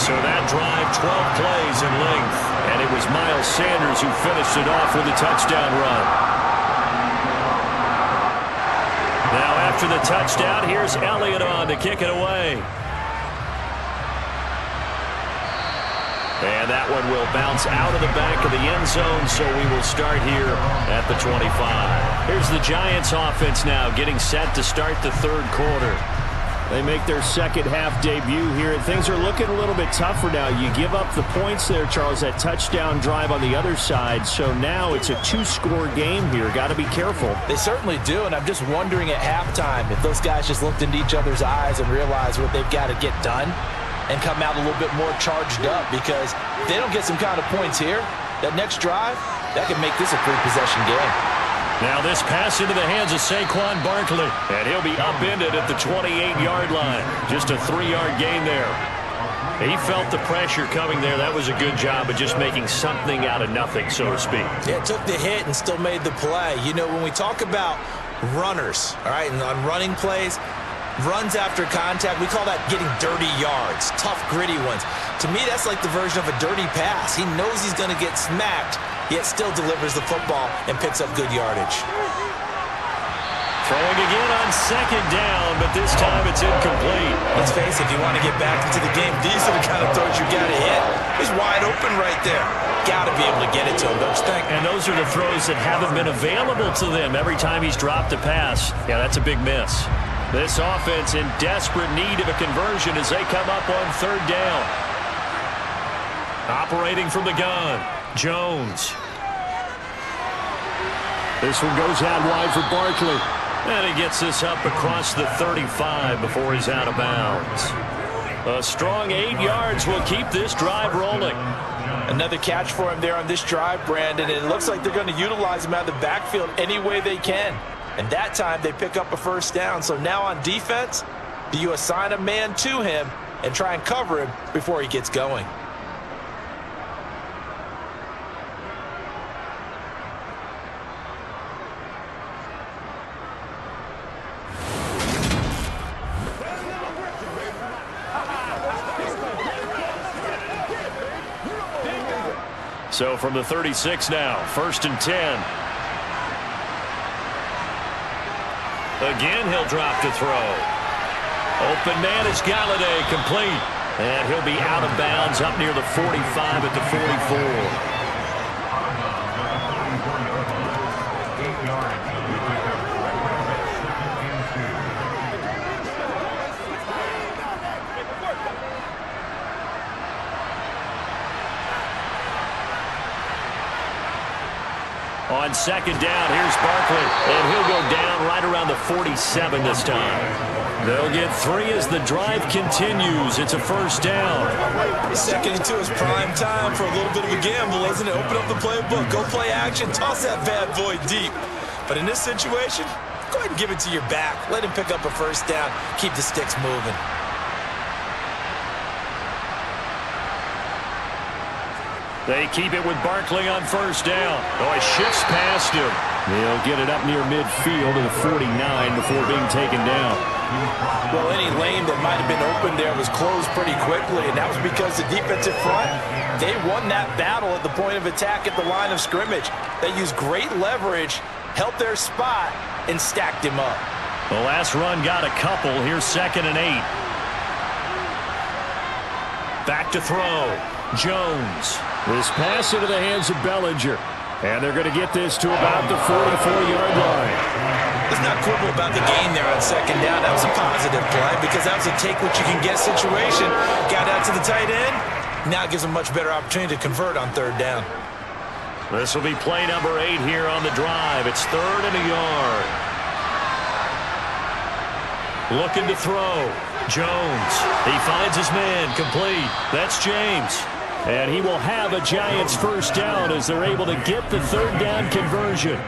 So that drive, 12 plays in length, and it was Miles Sanders who finished it off with a touchdown run. Now after the touchdown, here's Elliott on to kick it away. And that one will bounce out of the back of the end zone, so we will start here at the 25. Here's the Giants offense now getting set to start the 3rd quarter. They make their second half debut here, and things are looking a little bit tougher now. You give up the points there, Charles, that touchdown drive on the other side. So now it's a 2-score game here. Got to be careful. They certainly do, and I'm just wondering at halftime if those guys just looked into each other's eyes and realized what they've got to get done and come out a little bit more charged up, because if they don't get some kind of points here, that next drive, that could make this a 3-possession game. Now this pass into the hands of Saquon Barkley, and he'll be upended at the 28-yard line. Just a 3-yard gain there. He felt the pressure coming there. That was a good job of just making something out of nothing, so to speak. Yeah, took the hit and still made the play. You know, when we talk about runners, all right, and on running plays, runs after contact, we call that getting dirty yards, tough, gritty ones. To me, that's like the version of a dirty pass. He knows he's going to get smacked, yet still delivers the football and picks up good yardage. Throwing again on 2nd down, but this time it's incomplete. Let's face it, if you want to get back into the game, these are the kind of throws you got to hit. He's wide open right there. Got to be able to get it to him, don't you think? And those are the throws that haven't been available to them every time he's dropped a pass. Yeah, that's a big miss. This offense in desperate need of a conversion as they come up on 3rd down. Operating from the gun, Jones. This one goes out wide for Barkley. And he gets this up across the 35 before he's out of bounds. A strong 8 yards will keep this drive rolling. Another catch for him there on this drive, Brandon. And it looks like they're going to utilize him out of the backfield any way they can. And that time they pick up a 1st down. So now on defense, do you assign a man to him and try and cover him before he gets going? So from the 36 now, 1st and 10. Again, he'll drop to throw. Open man is Galladay, complete. And he'll be out of bounds up near the 45 at the 44. On 2nd down, here's Barkley, and he'll go down right around the 47 this time. They'll get 3 as the drive continues. It's a 1st down. 2nd and 2 is prime time for a little bit of a gamble, isn't it? Open up the playbook, go play action, toss that bad boy deep. But in this situation, go ahead and give it to your back. Let him pick up a 1st down. Keep the sticks moving. They keep it with Barkley on 1st down. Oh, he shifts past him. They'll get it up near midfield to the 49 before being taken down. Well, any lane that might have been open there was closed pretty quickly, and that was because the defensive front, they won that battle at the point of attack at the line of scrimmage. They used great leverage, held their spot, and stacked him up. The last run got a couple. Here's 2nd and 8. Back to throw. Jones. This pass into the hands of Bellinger. And they're going to get this to about the 44-yard line. Let's not quibble about the gain there on 2nd down. That was a positive play because that was a take-what-you-can-get situation. Got out to the tight end. Now it gives them a much better opportunity to convert on 3rd down. This will be play number 8 here on the drive. It's 3rd and a yard. Looking to throw. Jones. He finds his man. Complete. That's James. And he will have a Giants 1st down as they're able to get the 3rd down conversion.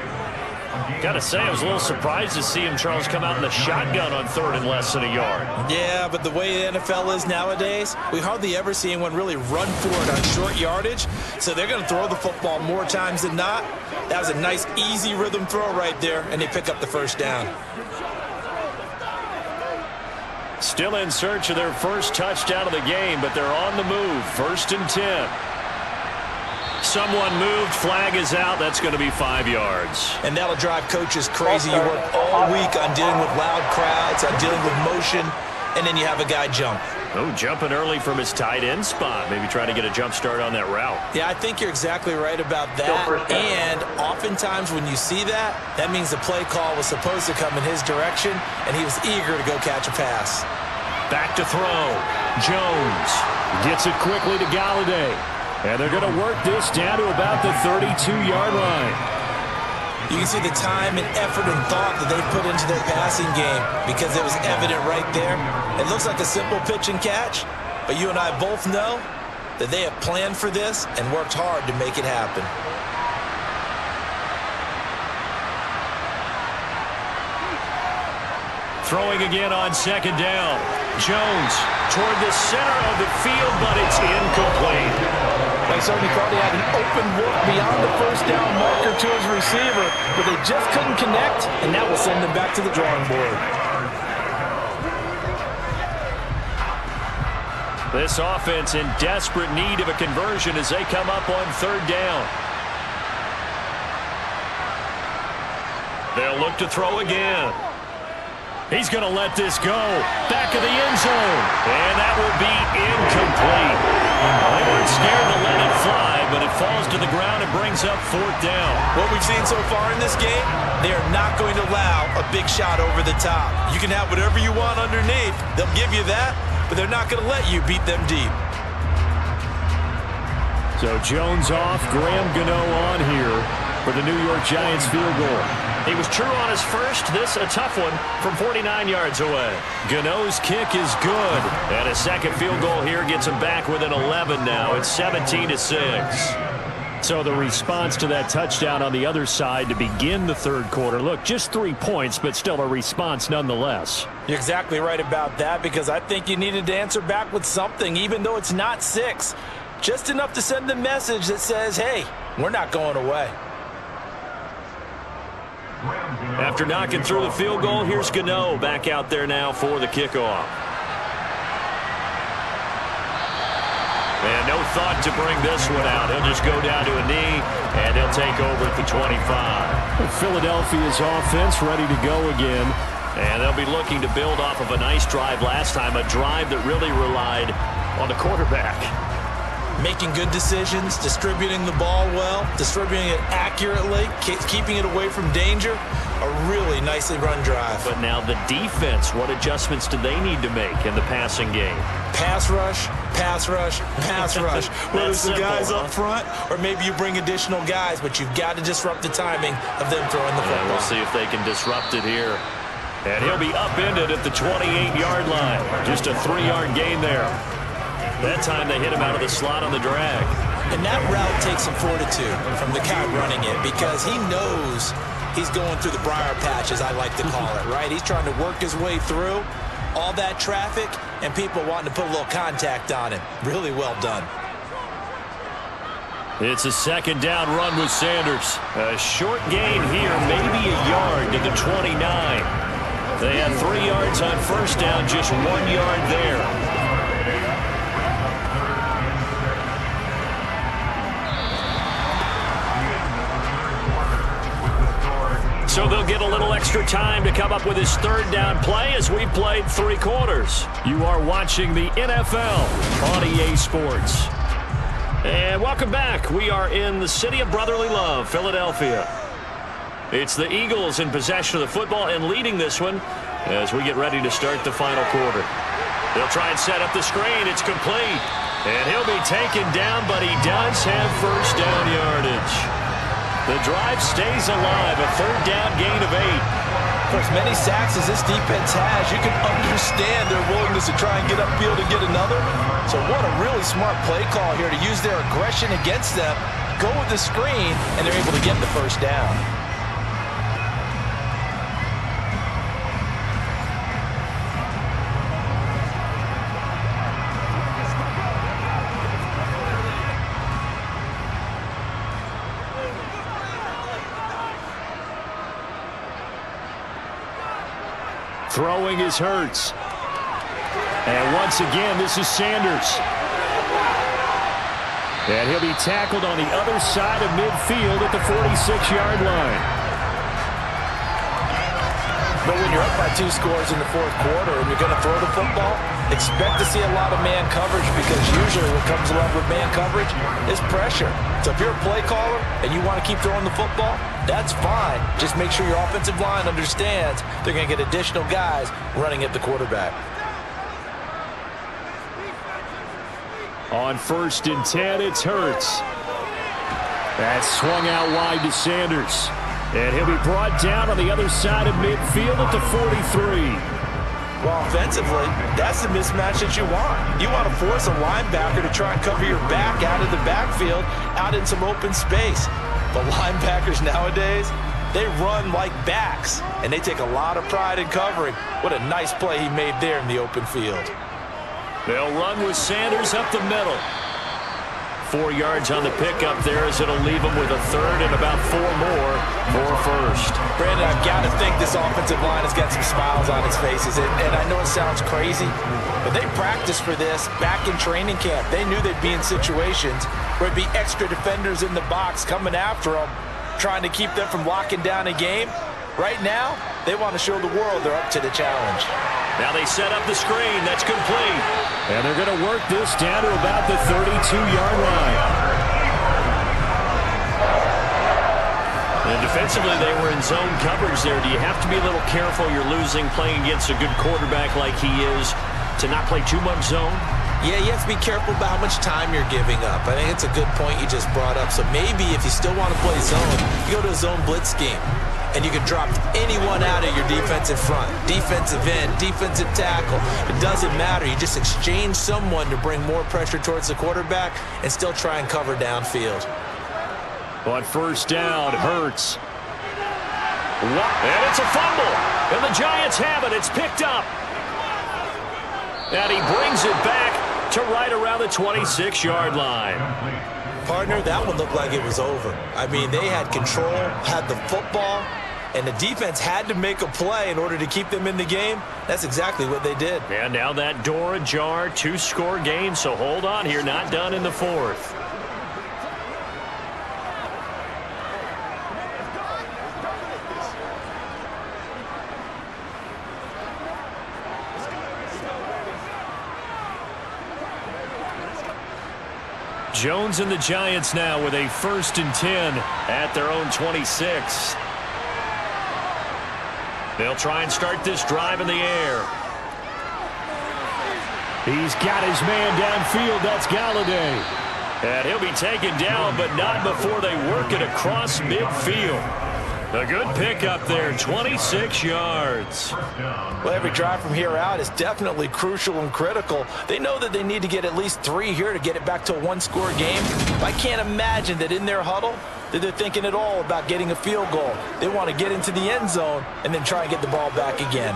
Gotta say, I was a little surprised to see him, Charles, come out in the shotgun on 3rd and less than a yard. Yeah, but the way the NFL is nowadays, we hardly ever see anyone really run for it on short yardage. So they're going to throw the football more times than not. That was a nice, easy rhythm throw right there, and they pick up the 1st down. Still in search of their 1st touchdown of the game, but they're on the move. 1st and 10. Someone moved. Flag is out. That's going to be 5 yards. And that'll drive coaches crazy. You work all week on dealing with loud crowds, on dealing with motion, and then you have a guy jump. Oh, jumping early from his tight end spot. Maybe trying to get a jump start on that route. Yeah, I think you're exactly right about that. And oftentimes when you see that, that means the play call was supposed to come in his direction, and he was eager to go catch a pass. Back to throw. Jones gets it quickly to Galladay. And they're going to work this down to about the 32-yard line. You can see the time and effort and thought that they put into their passing game because it was evident right there. It looks like a simple pitch and catch, but you and I both know that they have planned for this and worked hard to make it happen. Throwing again on 2nd down. Jones toward the center of the field, but it's incomplete. They certainly thought he had an open look beyond the 1st down marker to his receiver, but they just couldn't connect, and that will send them back to the drawing board. This offense in desperate need of a conversion as they come up on 3rd down. They'll look to throw again. He's going to let this go. Back of the end zone. And that will be incomplete. They weren't scared to let it fly, but it falls to the ground and brings up 4th down. What we've seen so far in this game, they are not going to allow a big shot over the top. You can have whatever you want underneath. They'll give you that, but they're not going to let you beat them deep. So Jones off, Graham Gano on here for the New York Giants field goal. He was true on his first. This a tough one from 49 yards away. Gano's kick is good. And a second field goal here gets him back within 11 now. It's 17-6. So the response to that touchdown on the other side to begin the 3rd quarter. Look, just 3 points, but still a response nonetheless. You're exactly right about that because I think you needed to answer back with something, even though it's not 6. Just enough to send the message that says, hey, we're not going away. After knocking through the field goal, here's Gano back out there now for the kickoff. And no thought to bring this one out. He'll just go down to a knee, and they'll take over at the 25. Philadelphia's offense ready to go again. And they'll be looking to build off of a nice drive last time, a drive that really relied on the quarterback. Making good decisions, distributing the ball well, distributing it accurately, keeping it away from danger. A really nicely run drive. But now the defense, what adjustments do they need to make in the passing game? Pass rush, pass rush, pass rush. Whether it's the guys up front or maybe you bring additional guys, but you've got to disrupt the timing of them throwing the football. And we'll see if they can disrupt it here. And he'll be upended at the 28-yard line. Just a 3-yard gain there. That time they hit him out of the slot on the drag. And that route takes some fortitude from the guy running it because he knows he's going through the briar patch, as I like to call it, right? He's trying to work his way through all that traffic and people wanting to put a little contact on him. Really well done. It's a second down run with Sanders. A short gain here, maybe a yard to the 29. They had 3 yards on first down, just 1 yard there. So they'll get a little extra time to come up with his third down play as we've played 3 quarters. You are watching the NFL on EA Sports. And welcome back. We are in the city of brotherly love, Philadelphia. It's the Eagles in possession of the football and leading this one as we get ready to start the final quarter. They'll try and set up the screen. It's complete. And he'll be taken down, but he does have first down yardage. The drive stays alive, a third down gain of 8. For as many sacks as this defense has, you can understand their willingness to try and get upfield and get another. So what a really smart play call here to use their aggression against them, go with the screen, and they're able to get the first down. Throwing is Hurts. And once again, this is Sanders. And he'll be tackled on the other side of midfield at the 46-yard line. But when you're up by 2 scores in the 4th quarter and you're going to throw the football, expect to see a lot of man coverage because usually what comes along with man coverage is pressure. So if you're a play caller and you want to keep throwing the football, that's fine. Just make sure your offensive line understands they're going to get additional guys running at the quarterback. On 1st and 10, it's Hurts. That's swung out wide to Sanders. And he'll be brought down on the other side of midfield at the 43. Well, offensively, that's the mismatch that you want. You want to force a linebacker to try and cover your back out of the backfield, out in some open space. The linebackers nowadays, they run like backs, and they take a lot of pride in covering. What a nice play he made there in the open field. They'll run with Sanders up the middle. 4 yards on the pickup there as it'll leave them with a third and about 4 more for first. Brandon, I've got to think this offensive line has got some smiles on its faces. And I know it sounds crazy, but they practiced for this back in training camp. They knew they'd be in situations where it'd be extra defenders in the box coming after them, trying to keep them from locking down a game. Right now, they want to show the world they're up to the challenge. Now they set up the screen. That's complete. And they're going to work this down to about the 32-yard line. And defensively, they were in zone coverage there. Do you have to be a little careful? You're losing playing against a good quarterback like he is to not play too much zone? Yeah, you have to be careful about how much time you're giving up. I think it's a good point you just brought up. So maybe if you still want to play zone, you go to a zone blitz scheme. And you can drop anyone out of your defensive front. Defensive end, defensive tackle. It doesn't matter. You just exchange someone to bring more pressure towards the quarterback and still try and cover downfield. On 1st down, Hurts. And it's a fumble. And the Giants have it. It's picked up. And he brings it back to right around the 26-yard line. Partner, that one looked like it was over. I mean, they had control, had the football, and the defense had to make a play in order to keep them in the game. That's exactly what they did. And now that door ajar, 2-score game, so hold on here, not done in the fourth. Jones and the Giants now with a 1st and 10 at their own 26. They'll try and start this drive in the air. He's got his man downfield. That's Galladay. And he'll be taken down, but not before they work it across midfield. A good pickup there, 26 yards. Well, every drive from here out is definitely crucial and critical. They know that they need to get at least 3 here to get it back to a 1-score game. I can't imagine that in their huddle that they're thinking at all about getting a field goal. They want to get into the end zone and then try and get the ball back again.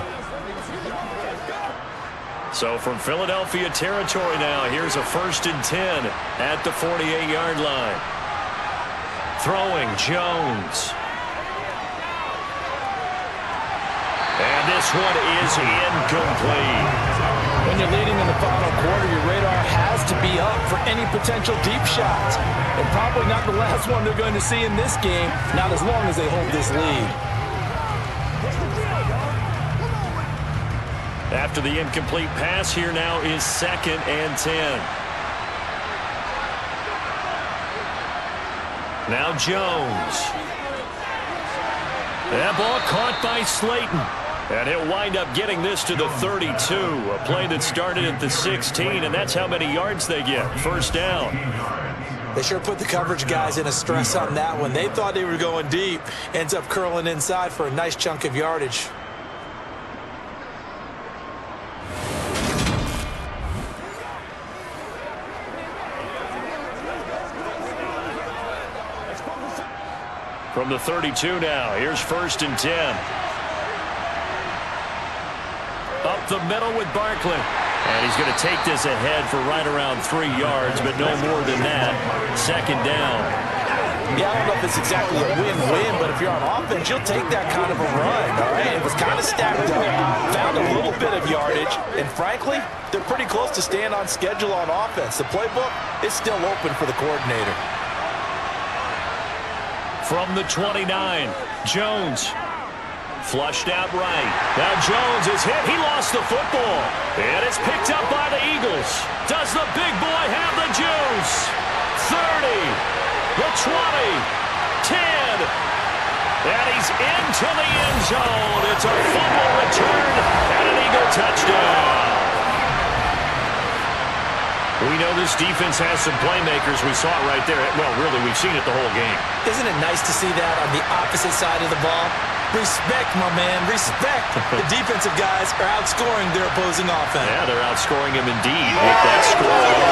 So from Philadelphia territory now, here's a 1st and 10 at the 48-yard line. Throwing Jones. And this one is incomplete. When you're leading in the final quarter, your radar has to be up for any potential deep shots. And probably not the last one they're going to see in this game, not as long as they hold this lead. After the incomplete pass, here now is 2nd and 10. Now Jones. That ball caught by Slayton. And he'll wind up getting this to the 32. A play that started at the 16, and that's how many yards they get. 1st down. They sure put the coverage guys in a stress on that one. They thought they were going deep. Ends up curling inside for a nice chunk of yardage. From the 32 now, here's 1st and 10. Up the middle with Barkley. And he's going to take this ahead for right around 3 yards, but no more than that. 2nd down. Yeah, I don't know if it's exactly a win-win, but if you're on offense, you'll take that kind of a run, all right? It was kind of stacked up, found a little bit of yardage, and frankly, they're pretty close to staying on schedule on offense. The playbook is still open for the coordinator. From the 29, Jones. Flushed out right. Now Jones is hit. He lost the football. And it's picked up by the Eagles. Does the big boy have the juice? 30, the 20, 10. And he's into the end zone. It's a fumble return and an Eagle touchdown. We know this defense has some playmakers. We saw it right there. Well, really, we've seen it the whole game. Isn't it nice to see that on the opposite side of the ball? Respect, my man, respect. The defensive guys are outscoring their opposing offense. Yeah, they're outscoring him indeed with that score.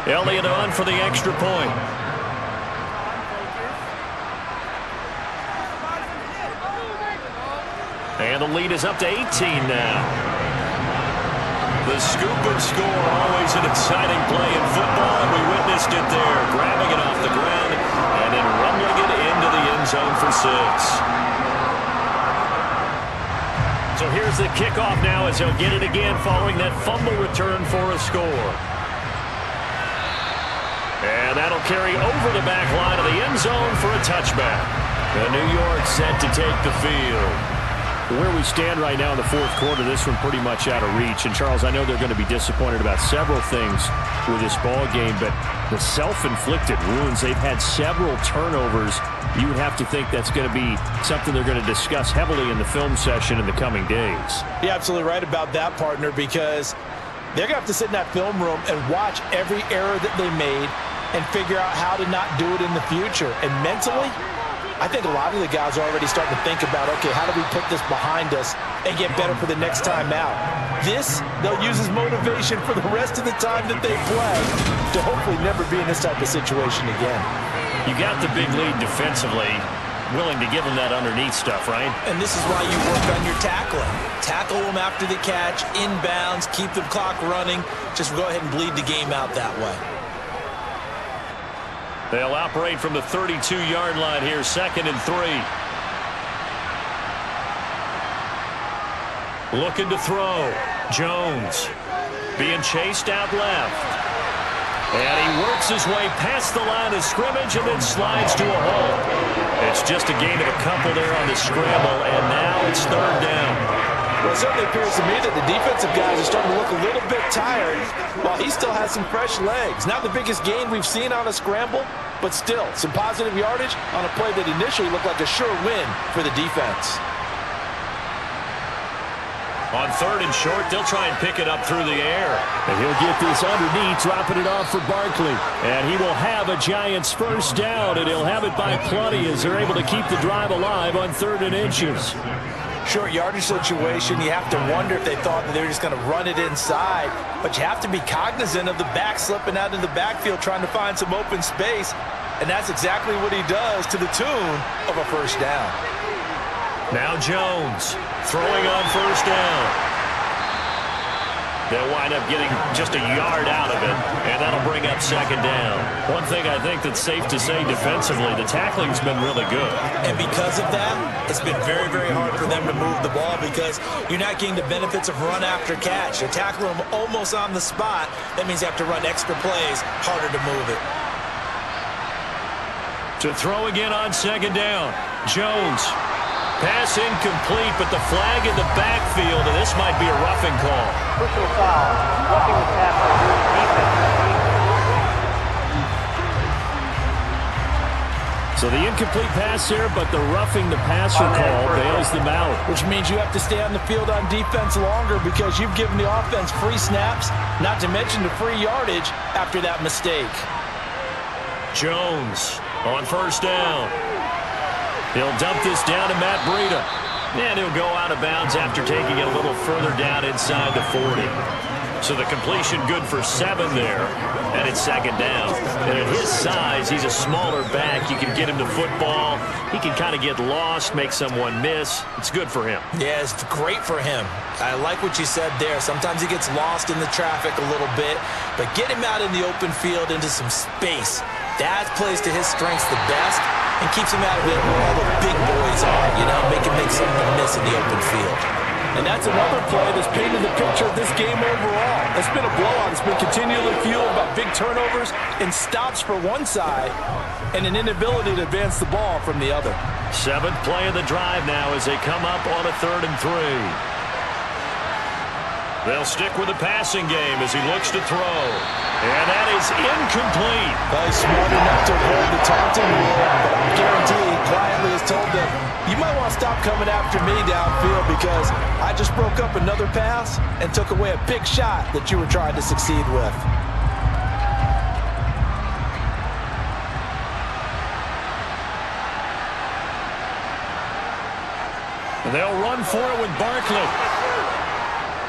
Elliott on for the extra point. And the lead is up to 18 now. The scoop and score, always an exciting play in football, and we witnessed it there, grabbing it off the ground and then rumbling it into the end zone for 6. So here's the kickoff now as he'll get it again following that fumble return for a score. And that'll carry over the back line of the end zone for a touchback. The New York set to take the field. Where we stand right now in the fourth quarter, this one pretty much out of reach. And, Charles, I know they're going to be disappointed about several things with this ball game, but the self-inflicted wounds, they've had several turnovers. You would have to think that's going to be something they're going to discuss heavily in the film session in the coming days. You're absolutely right about that, partner, because they're going to have to sit in that film room and watch every error that they made and figure out how to not do it in the future. And mentally, I think a lot of the guys are already starting to think about, okay, how do we put this behind us and get better for the next time out? This, they'll use as motivation for the rest of the time that they play to hopefully never be in this type of situation again. You got the big lead defensively. Willing to give them that underneath stuff, right? And this is why you work on your tackling. Tackle them after the catch, inbounds, keep the clock running. Just go ahead and bleed the game out that way. They'll operate from the 32-yard line here, 2nd and 3. Looking to throw. Jones being chased out left. And he works his way past the line of scrimmage and then slides to a hole. It's just a gain of a couple there on the scramble, and now it's 3rd down. Well, it certainly appears to me that the defensive guys are starting to look a little bit tired while he still has some fresh legs. Not the biggest gain we've seen on a scramble, but still some positive yardage on a play that initially looked like a sure win for the defense. On 3rd and short, they'll try and pick it up through the air. And he'll get this underneath, dropping it off for Barkley. And he will have a Giants first down, and he'll have it by plenty as they're able to keep the drive alive on 3rd and inches. Short yardage situation, you have to wonder if they thought that they were just going to run it inside. But you have to be cognizant of the back slipping out of the backfield trying to find some open space. And that's exactly what he does to the tune of a first down. Now Jones throwing on 1st down. They'll wind up getting just a yard out of it, and that'll bring up 2nd down. One thing I think that's safe to say defensively, the tackling's been really good. And because of that, it's been very, very hard for them to move the ball because you're not getting the benefits of run after catch. You're tackling them almost on the spot. That means you have to run extra plays, harder to move it. To throw again on 2nd down. Jones. Pass incomplete, but the flag in the backfield, and this might be a roughing call. Personal foul, roughing the passer, defense. So the incomplete pass here, but the roughing the passer call bails them out. Which means you have to stay on the field on defense longer because you've given the offense free snaps, not to mention the free yardage after that mistake. Jones on 1st down. He'll dump this down to Matt Breida. And he'll go out of bounds after taking it a little further down inside the 40. So the completion good for 7 there. And it's 2nd down. And at his size, he's a smaller back. You can get him to football. He can kind of get lost, make someone miss. It's good for him. Yeah, it's great for him. I like what you said there. Sometimes he gets lost in the traffic a little bit. But get him out in the open field into some space. That plays to his strengths the best and keeps him out of it where all the big boys are, you know, make someone miss in the open field. And that's another play that's painted the picture of this game overall. It's been a blowout. It's been continually fueled by big turnovers and stops for one side and an inability to advance the ball from the other. 7th play of the drive now as they come up on a 3rd and 3. They'll stick with the passing game as he looks to throw. And that is incomplete. He's smart enough to avoid the taunting rule, but I guarantee he quietly has told them, you might want to stop coming after me downfield because I just broke up another pass and took away a big shot that you were trying to succeed with. And they'll run for it with Barkley.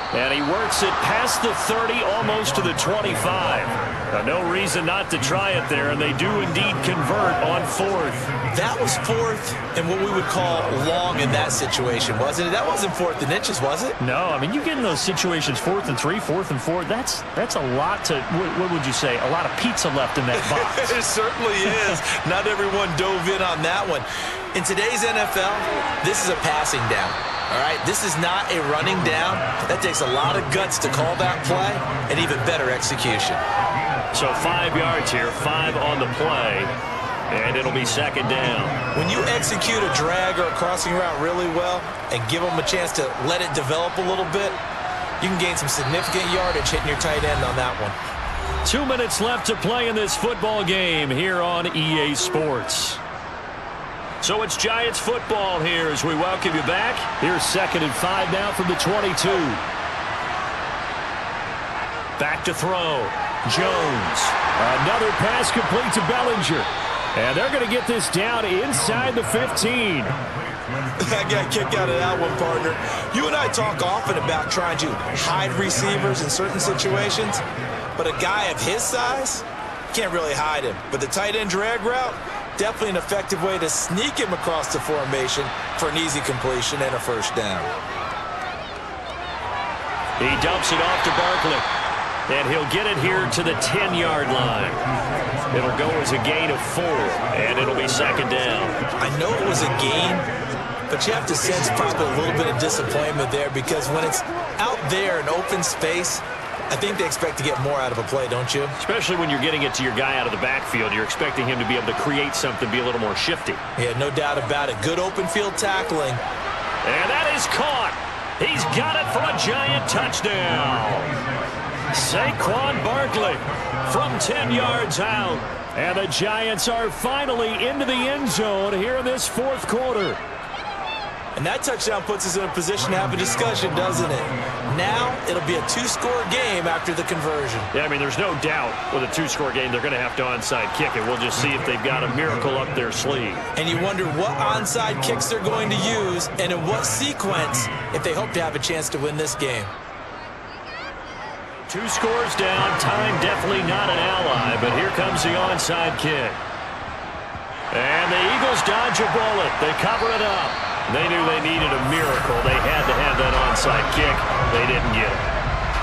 And he works it past the 30, almost to the 25. Now, no reason not to try it there, and they do indeed convert on 4th. That was 4th and what we would call long in that situation, wasn't it? That wasn't 4th and inches, was it? No, I mean, you get in those situations, 4th and 3, 4th and 4, that's a lot to, what would you say, a lot of pizza left in that box. It certainly is. Not everyone dove in on that one. In today's NFL, this is a passing down. All right, this is not a running down. That takes a lot of guts to call that play and even better execution. So 5 yards here, 5 on the play, and it'll be 2nd down. When you execute a drag or a crossing route really well and give them a chance to let it develop a little bit, you can gain some significant yardage hitting your tight end on that one. 2 minutes left to play in this football game here on EA Sports. So it's Giants football here as we welcome you back. Here's 2nd and 5 now from the 22. Back to throw. Jones. Another pass complete to Bellinger. And they're going to get this down inside the 15. I got a kick out of that one, partner. You and I talk often about trying to hide receivers in certain situations, but a guy of his size, can't really hide him. But the tight end drag route, Definitely an effective way to sneak him across the formation for an easy completion and a first down. He dumps it off to Barkley. And he'll get it here to the 10-yard line. It'll go as a gain of 4, and it'll be second down. I know it was a gain, but you have to sense probably a little bit of disappointment there because when it's out there in open space, I think they expect to get more out of a play, don't you? Especially when you're getting it to your guy out of the backfield. You're expecting him to be able to create something, be a little more shifty. Yeah, no doubt about it. Good open field tackling. And that is caught. He's got it for a giant touchdown. Saquon Barkley from 10 yards out. And the Giants are finally into the end zone here in this fourth quarter. And that touchdown puts us in a position to have a discussion, doesn't it? Now it'll be a two-score game after the conversion. Yeah, I mean, there's no doubt with a two-score game they're going to have to onside kick it. We'll just see if they've got a miracle up their sleeve. And you wonder what onside kicks they're going to use and in what sequence if they hope to have a chance to win this game. 2 scores down. Time definitely not an ally, but here comes the onside kick. And the Eagles dodge a bullet. They cover it up. They knew they needed a miracle. They had to have that onside kick. They didn't get it.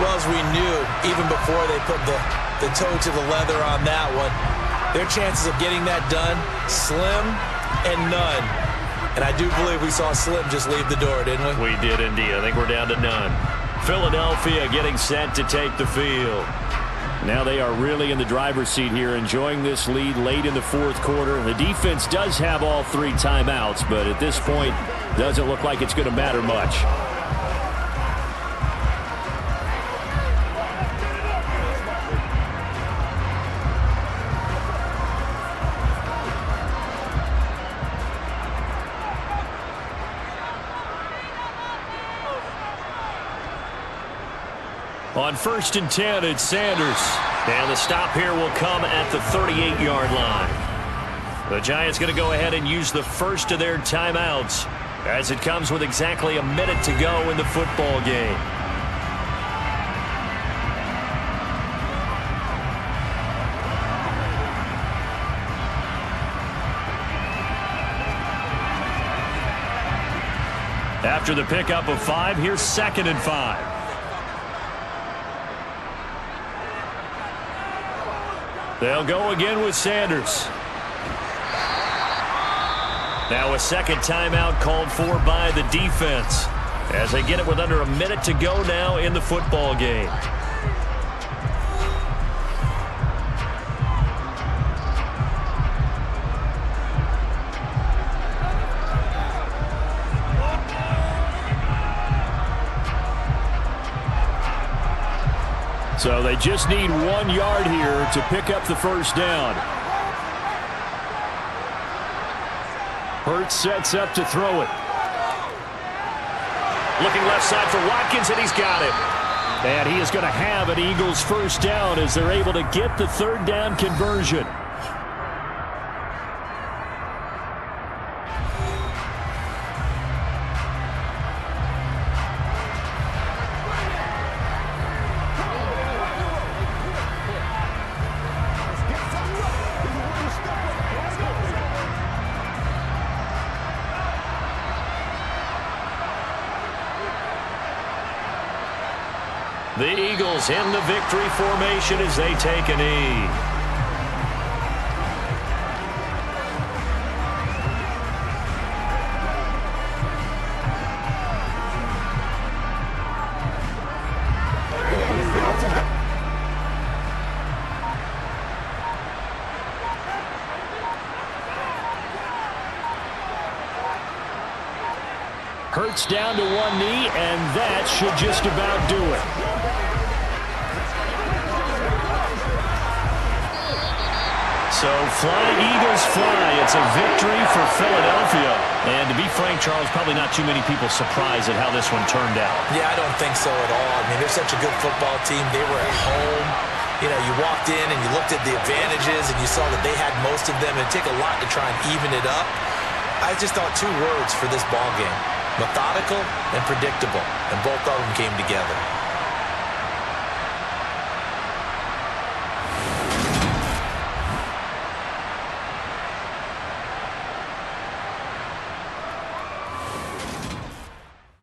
Well, as we knew, even before they put the toe to the leather on that one, their chances of getting that done, slim and none. And I do believe we saw Slim just leave the door, didn't we? We did indeed. I think we're down to none. Philadelphia getting set to take the field. Now they are really in the driver's seat here, enjoying this lead late in the fourth quarter. The defense does have all 3 timeouts, but at this point, doesn't look like it's going to matter much. On 1st and 10, it's Sanders. And the stop here will come at the 38-yard line. The Giants going to go ahead and use the first of their timeouts as it comes with exactly a minute to go in the football game. After the pickup of 5, here's 2nd and 5. They'll go again with Sanders. Now a second timeout called for by the defense as they get it with under a minute to go now in the football game. So they just need 1 yard here to pick up the first down. Hurts sets up to throw it. Looking left side for Watkins, and he's got it. And he is going to have an Eagles first down as they're able to get the 3rd down conversion. The Eagles in the victory formation as they take a knee. Hurts down to 1 knee, and that should just about do it. So flying Eagles fly. It's a victory for Philadelphia. And to be frank, Charles, probably not too many people surprised at how this one turned out. Yeah, I don't think so at all. I mean, they're such a good football team. They were at home. You know, you walked in and you looked at the advantages and you saw that they had most of them. It'd take a lot to try and even it up. I just thought 2 words for this ball game: methodical and predictable. And both of them came together.